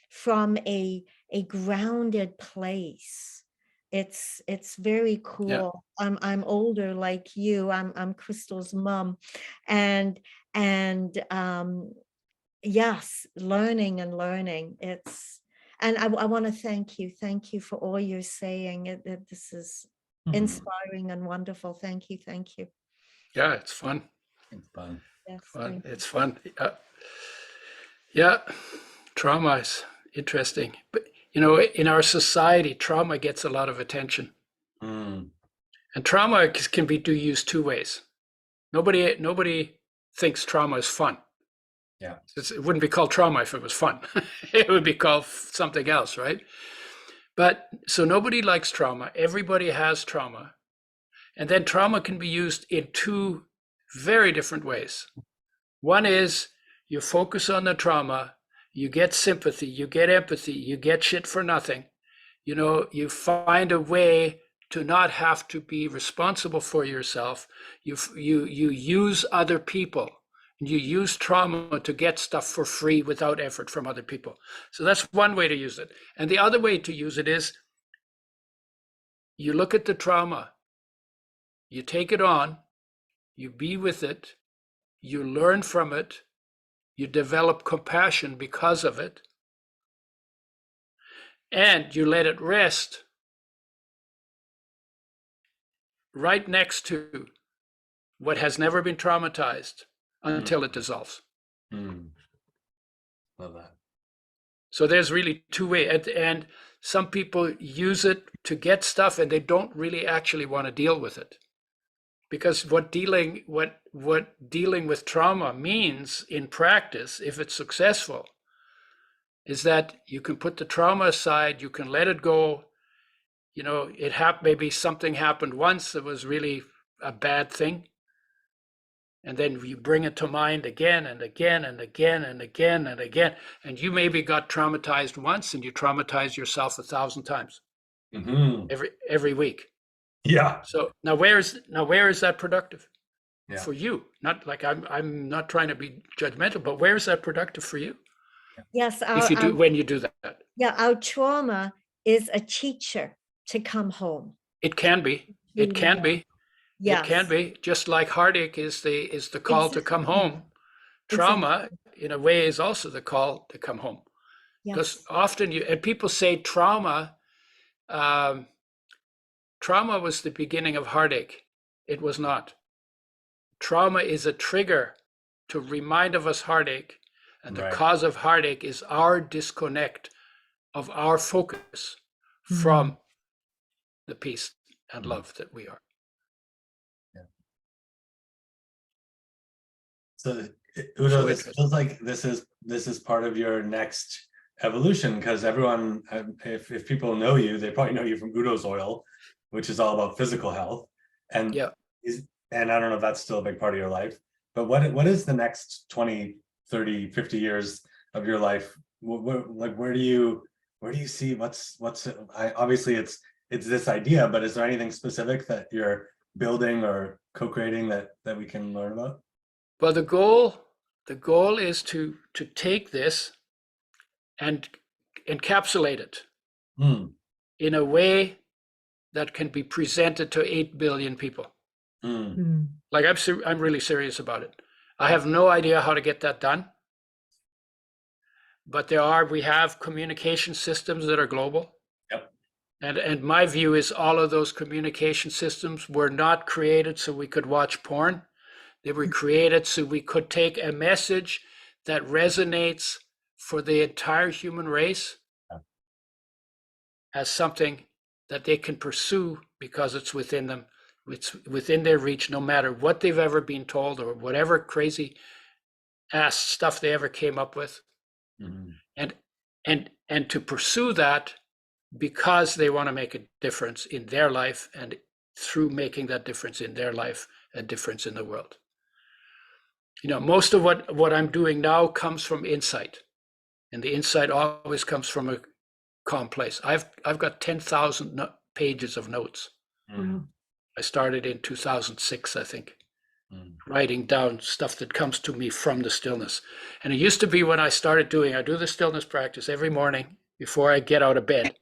from a grounded place. It's very cool. I'm older like you. I'm Kristall's mom, and yes, learning. And I want to thank you for all you're saying. This is inspiring and wonderful. Thank you. Yeah, it's fun. It's fun. Yes, fun. It's fun. Yeah, trauma is interesting. But, you know, in our society, trauma gets a lot of attention. And trauma can be used two ways. Nobody thinks trauma is fun. Yeah. It wouldn't be called trauma if it was fun. It would be called something else, right? But so nobody likes trauma. Everybody has trauma. And then trauma can be used in two very different ways. One is you focus on the trauma, you get sympathy, you get empathy, you get shit for nothing. You know, you find a way to not have to be responsible for yourself. You use other people. You use trauma to get stuff for free without effort from other people. So that's one way to use it. And the other way to use it is you look at the trauma, you take it on, you be with it, you learn from it, you develop compassion because of it, and you let it rest right next to what has never been traumatized until it dissolves. Love that. So there's really two ways. And some people use it to get stuff and they don't really actually want to deal with it. Because what dealing with trauma means in practice, if it's successful, is that you can put the trauma aside, you can let it go. You know, maybe something happened once that was really a bad thing. And then you bring it to mind again and again and again and again and again. And you maybe got traumatized once and you traumatize yourself 1,000 times. Mhm. every week. Yeah. So now where is that productive Yeah. for you? Not like I'm not trying to be judgmental, but where is that productive for you? Yes, If you do, when you do that, yeah, our trauma is a teacher to come home. it can be. It can be. It can Yes, be. Just like heartache is the call to come exactly. home. Trauma, in a way, is also the call to come home. Because Yes. often and people say trauma was the beginning of heartache. It was not. Trauma is a trigger to remind of us heartache, and the Right. cause of heartache is our disconnect of our focus from the peace and love that we are. Yeah. So Udo, So this feels like this is part of your next evolution, because everyone, if people know you, they probably know you from Udo's Oil, which is all about physical health. And yeah, and I don't know if that's still a big part of your life, but what is the next 20, 30, 50 years of your life? Like where do you see obviously it's this idea, but is there anything specific that you're building or co-creating that we can learn about? well, the goal is to take this and encapsulate it in a way that can be presented to 8 billion people. Like I'm really serious about it. I have no idea how to get that done, but we have communication systems that are global. Yep. And my view is all of those communication systems were not created so we could watch porn. They were created so we could take a message that resonates for the entire human race as something that they can pursue because it's within them, it's within their reach, no matter what they've ever been told or whatever crazy ass stuff they ever came up with. And to pursue that because they want to make a difference in their life, and through making that difference in their life, a difference in the world. Most of what I'm doing now comes from insight, and the insight always comes from a calm place. I've got 10,000 pages of notes. I started in 2006, I think, writing down stuff that comes to me from the stillness. And it used to be when I do the stillness practice every morning before I get out of bed,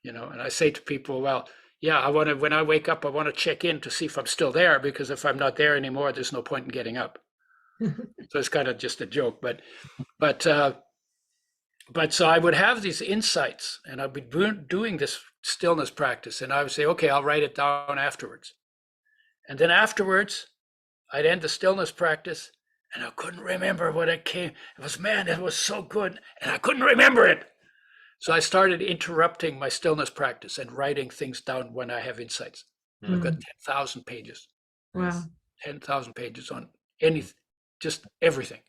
and I say to people, well, yeah, when I wake up, I want to check in to see if I'm still there, because if I'm not there anymore, there's no point in getting up. So it's kind of just a joke, but so I would have these insights, and I'd be doing this stillness practice, and I would say, okay, I'll write it down afterwards. And then afterwards, I'd end the stillness practice, and I couldn't remember what it came. It was so good, and I couldn't remember it. So I started interrupting my stillness practice and writing things down when I have insights. I've got 10,000 pages. Wow. 10,000 pages on anything, just everything.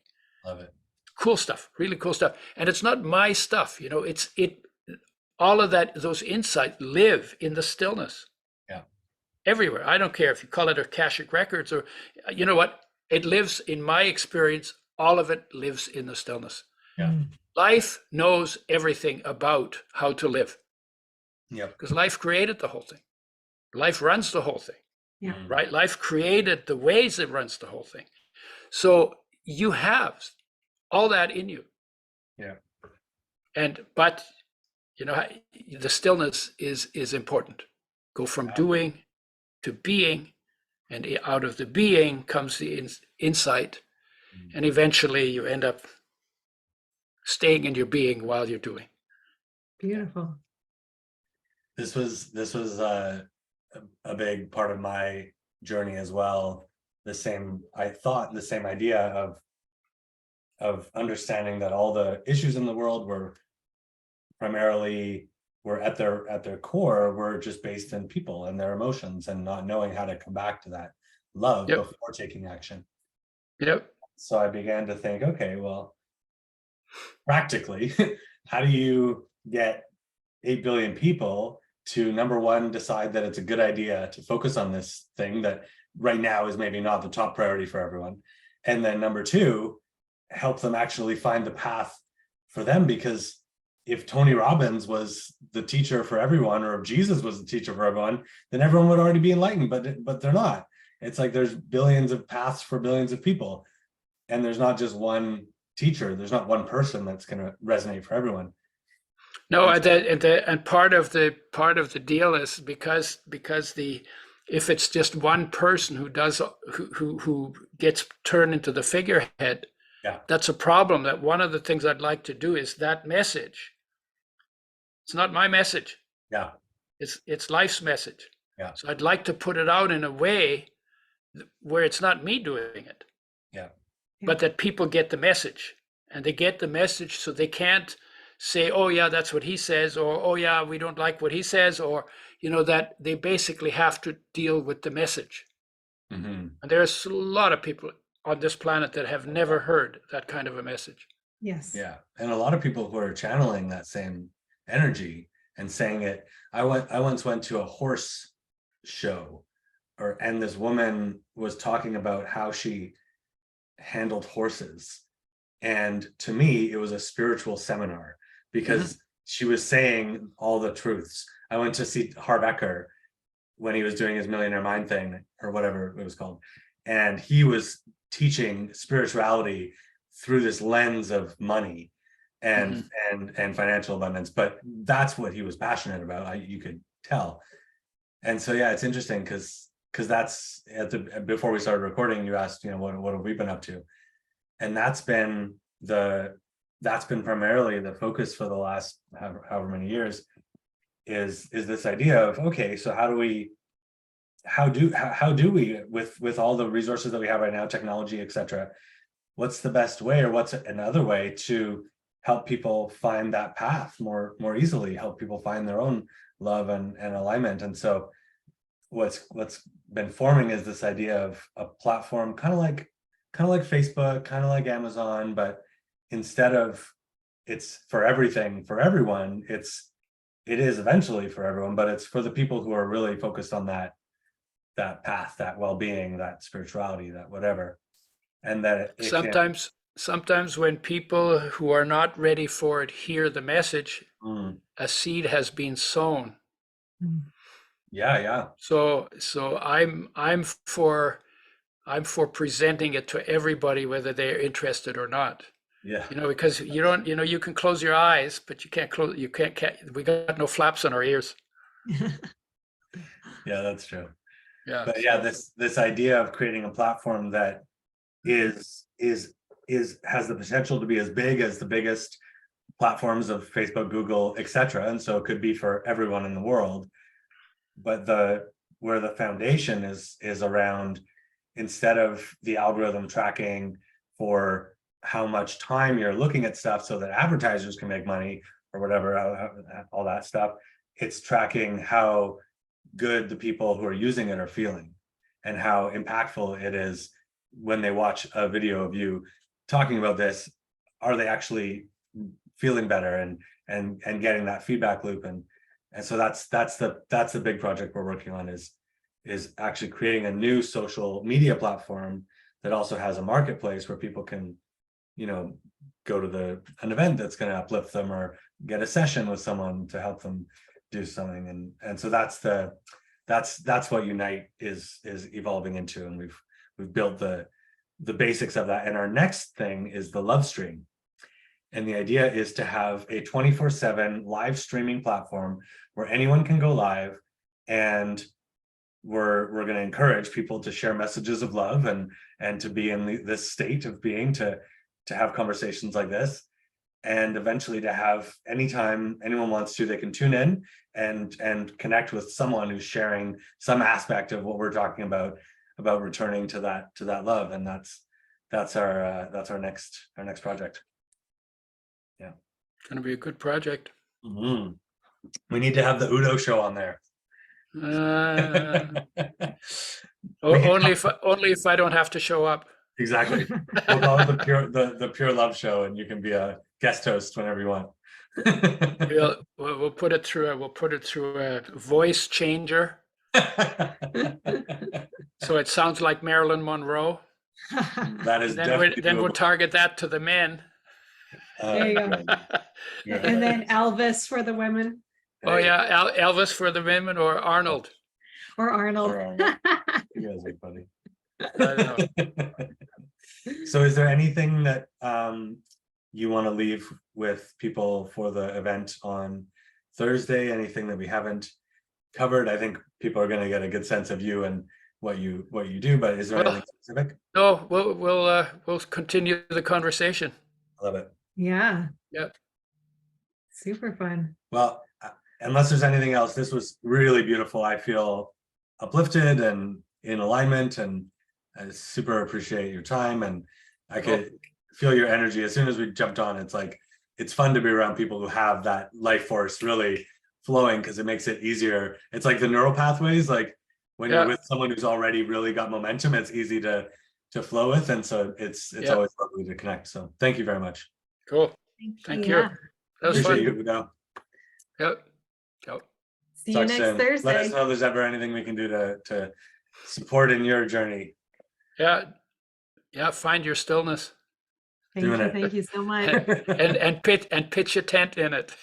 Love it. Cool stuff, really cool stuff. And it's not my stuff, all of those insights live in the stillness. Yeah. Everywhere. I don't care if you call it Akashic Records or, you know what? It lives, in my experience, all of it lives in the stillness. Yeah. Life knows everything about how to live. Yep. Because life created the whole thing. Life runs the whole thing. Yeah. Right? Life created the ways it runs the whole thing. So you have all that in you. Yeah. But the stillness is important. Go from doing to being, and out of the being comes the insight, and eventually you end up staying in your being while you're doing. Beautiful. This was a big part of my journey as well. I thought the same idea of understanding that all the issues in the world were at their core were just based in people and their emotions, and not knowing how to come back to that love before taking action. Yep. So I began to think, okay, well, practically, how do you get 8 billion people to, number one, decide that it's a good idea to focus on this thing that right now is maybe not the top priority for everyone, and then number two, help them actually find the path for them, because if Tony Robbins was the teacher for everyone, or if Jesus was the teacher for everyone, then everyone would already be enlightened, but they're not. It's like there's billions of paths for billions of people, and there's not just one teacher. There's not one person that's going to resonate for everyone. No, and part of the deal is because if it's just one person who gets turned into the figurehead, Yeah, that's a problem. That one of the things I'd like to do is that message. It's not my message. yeah, It's life's message. Yeah. So I'd like to put it out in a way where it's not me doing it. Yeah. But that people get the message, and they get the message, so they can't say, oh yeah, that's what he says, or oh yeah, we don't like what he says, or that they basically have to deal with the message. mm-hmm. And there's a lot of people on this planet that have never heard that kind of a message. Yes. Yeah, and a lot of people who are channeling that same energy and saying it. I once went to a horse show, and this woman was talking about how she handled horses, and to me it was a spiritual seminar, because she was saying all the truths. I went to see Harv Eker when he was doing his Millionaire Mind thing, or whatever it was called, and he was teaching spirituality through this lens of money and financial abundance, but that's what he was passionate about. You could tell. And so yeah, it's interesting because that's before we started recording, you asked, what have we been up to, and that's been primarily the focus for the last however many years, is this idea of, okay, so how do we with all the resources that we have right now, technology, etc., what's the best way, or what's another way to help people find that path more easily, help people find their own love and alignment. And so what's been forming is this idea of a platform kind of like Facebook, kind of like Amazon, but instead of it's for everything for everyone, it is eventually for everyone, but it's for the people who are really focused on that path, that well-being, that spirituality, that whatever. And that sometimes when people who are not ready for it hear the message, a seed has been sown. Yeah. So I'm for presenting it to everybody, whether they're interested or not. Yeah. Because you can close your eyes, but you can't we got no flaps on our ears. Yeah, that's true. Yeah. But yeah, this idea of creating a platform that has the potential to be as big as the biggest platforms of Facebook, Google, etc. And so it could be for everyone in the world. But where the foundation is around, instead of the algorithm tracking for how much time you're looking at stuff so that advertisers can make money or whatever, all that stuff, it's tracking how good the people who are using it are feeling, and how impactful it is when they watch a video of you talking about this. Are they actually feeling better and getting that feedback loop? And so that's the big project we're working on, is actually creating a new social media platform that also has a marketplace where people can, go to an event that's going to uplift them, or get a session with someone to help them do something. And so that's what Unite is evolving into. And we've built the basics of that. And our next thing is the love stream. And the idea is to have a 24/7 live streaming platform where anyone can go live, and we're going to encourage people to share messages of love and to be in this state of being, to have conversations like this, and eventually to have, anytime anyone wants to, they can tune in and connect with someone who's sharing some aspect of what we're talking about returning to that love. And that's our next project. Yeah, It's going to be a good project. We need to have the UDO show on there. Only if I don't have to show up. Exactly. We'll call it the pure love show, and you can be a guest host whenever you want. We'll put it through a voice changer, so it sounds like Marilyn Monroe. That is then we'll target that to the men. There you go. Yeah. And then Elvis for the women, Oh yeah, Elvis for the women or Arnold. or Arnold. Or Arnold. You guys are funny. I don't know. So is there anything that you want to leave with people for the event on Thursday? Anything that we haven't covered? I think people are going to get a good sense of you and what you do, but is there Well, anything specific? No, we'll continue the conversation. I love it. Yeah. Yep. Super fun. Well, unless there's anything else, this was really beautiful. I feel uplifted and in alignment, and I super appreciate your time, and I could feel your energy as soon as we jumped on. It's like, it's fun to be around people who have that life force really flowing, because it makes it easier. It's like the neural pathways, like when you're with someone who's already really got momentum, it's easy to flow with. And so it's always lovely to connect. So thank you very much. Cool. Thank you. Yeah. That was Appreciate fun. you, Udo. Yep. Yep. See you next Thursday. Let us know if there's ever anything we can do to support in your journey. Yeah. Yeah. Find your stillness Thank you. Thank you so much. and pitch a tent in it.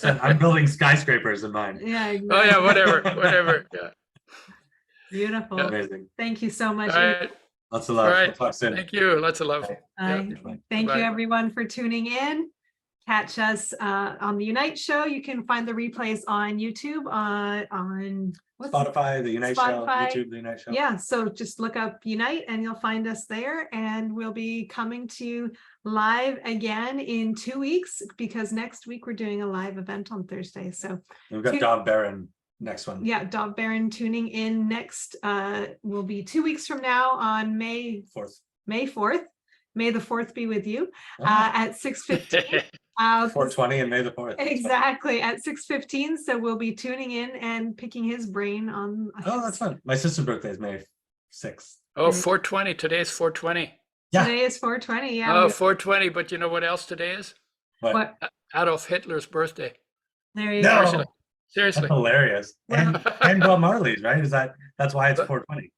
I'm building skyscrapers in mine. Yeah. Oh Exactly. yeah, whatever. Yeah. Beautiful. Amazing. Thank you so much. All right. Lots of love. All right. We'll talk soon. Thank you. Lots of love. Bye. Bye. Thank you Bye. everyone for tuning in. Catch us on the Unite Show. You can find the replays on YouTube, on Spotify, the Unite Show, Spotify. YouTube, the Unite Show. Yeah, so just look up Unite and you'll find us there, and we'll be coming to you live again in 2 weeks, because next week we're doing a live event on Thursday. So We've got Dov Barron next one. yeah, Dov Barron tuning in next will be 2 weeks from now on May 4th. 4th. May the 4th be with you Oh. at 6:15. 420 and May the 4th. Exactly, at 6:15. So we'll be tuning in and picking his brain on. Oh, that's fun. My sister's birthday is May 6th. Oh, 420. Today's 420. Yeah. Today is 420. Yeah. Oh, 420. But you know what else today is? What? Adolf Hitler's birthday. There you No. go. Seriously. Seriously. That's hilarious. And Bob Marley's, right? That's why it's 420.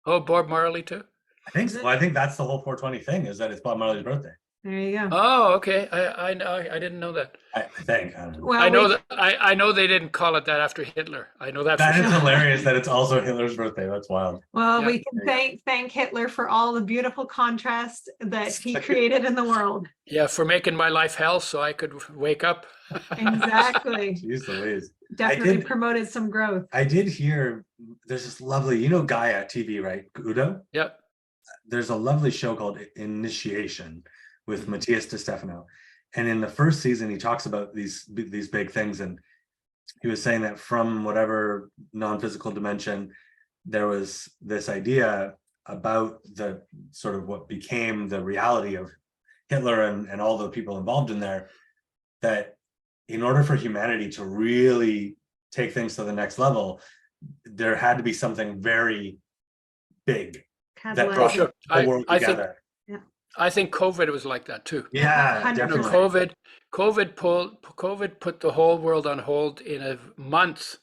Oh, Bob Marley too? I think so. Well, I think that's the whole 420 thing, is that it's Bob Marley's birthday. There you go. Oh, okay. I didn't know that. I think. I don't know. Well, I know that I know they didn't call it that after Hitler. I know that. That for is sure. hilarious that it's also Hitler's birthday. That's wild. Well, Yeah. we can thank Hitler for all the beautiful contrast that he created in the world. Yeah, for making my life hell so I could wake up. Exactly. Jeez Louise. Definitely promoted some growth. I did hear there's this lovely, Gaia TV, right? Udo? Yep. There's a lovely show called Initiation with Matthias DeStefano. And in the first season, he talks about these big things. And he was saying that from whatever non-physical dimension, there was this idea about the sort of what became the reality of Hitler and all the people involved in there, that in order for humanity to really take things to the next level, there had to be something very big that brought Catalyzed. the world I think together. I think COVID was like that too. Yeah, 100%. definitely. COVID put the whole world on hold in a month,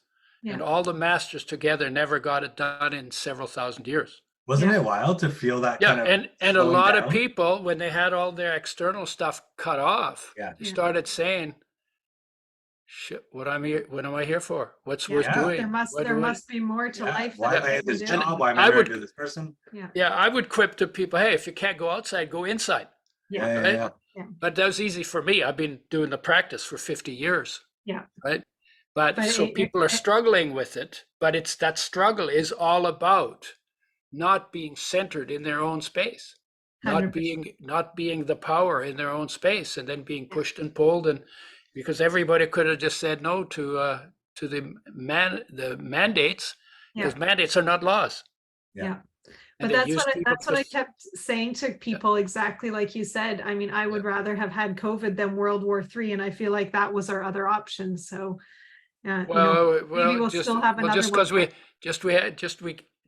and Yeah. all the masters together never got it done in several thousand years. Wasn't it wild to feel that Yeah, kind of and a slowing lot down? of people, when they had all their external stuff cut off, Yeah. they Yeah. started saying, "Shit, what am I here for? What's worth Yeah. doing?" There must be more to Yeah, life. why than am I in what we this do. job? Why am I I married would- to this person? Yeah, I would quip to people, "Hey, if you can't go outside, go inside." Yeah. Yeah. But that was easy for me. I've been doing the practice for 50 years. Yeah. Right. But But so people are struggling with it, but it's that struggle is all about not being centered in their own space, not 100%. being the power in their own space, and then being pushed and pulled. And because everybody could have just said no to the mandates, because mandates are not laws. Yeah. And But they that's use people what I to- kept saying to people, exactly like you said. I mean, I would rather have had COVID than World War III, and I feel like that was our other option. So, maybe we'll still have another just because one.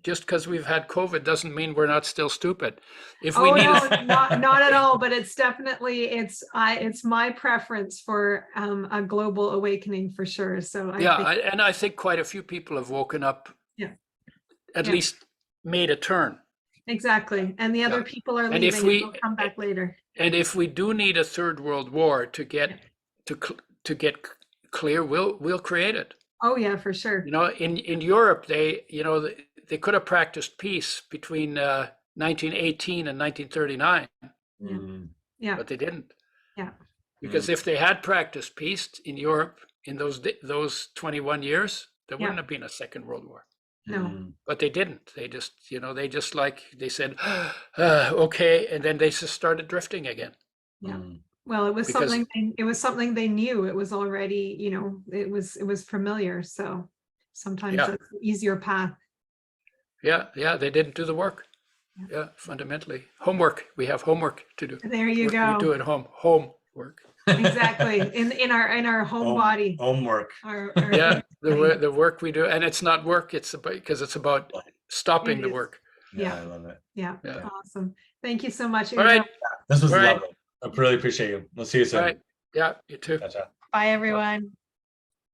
just because we've had COVID doesn't mean we're not still stupid. If Oh we need, no, not at all. But it's definitely it's my preference for a global awakening for sure. So I think quite a few people have woken up. Yeah. At Yeah. least made a turn. exactly. And the other Yeah. people are And if leaving, and we- they'll come back later. And if we do need a third world war to get to get clear, we'll create it. Oh, yeah, for sure. You know, in Europe, they could have practiced peace between 1918 and 1939, Mm. Yeah, but they didn't. Yeah. Because if they had practiced peace in Europe in those 21 years, there wouldn't have been a second world war. no, Mm. But they didn't. They just, they said, okay, and then they just started drifting again. Yeah. Mm. well, it was Because- something they knew. It was already, it was familiar. So sometimes Yeah. that's the easier path. Yeah, they didn't do the work. Yeah, fundamentally. Homework. We have homework to do. There you Work we do go. at home. Homework. Exactly. In our home body. Homework. Our Yeah, the work we do, and it's not work. It's about stopping It the is. work. Yeah, Yeah. I love it. Yeah. Yeah. Awesome. Thank you so much. All right. This was All right. lovely. I really appreciate you. We'll see you soon. All right. Yeah, you too. Ciao, ciao. Bye, everyone.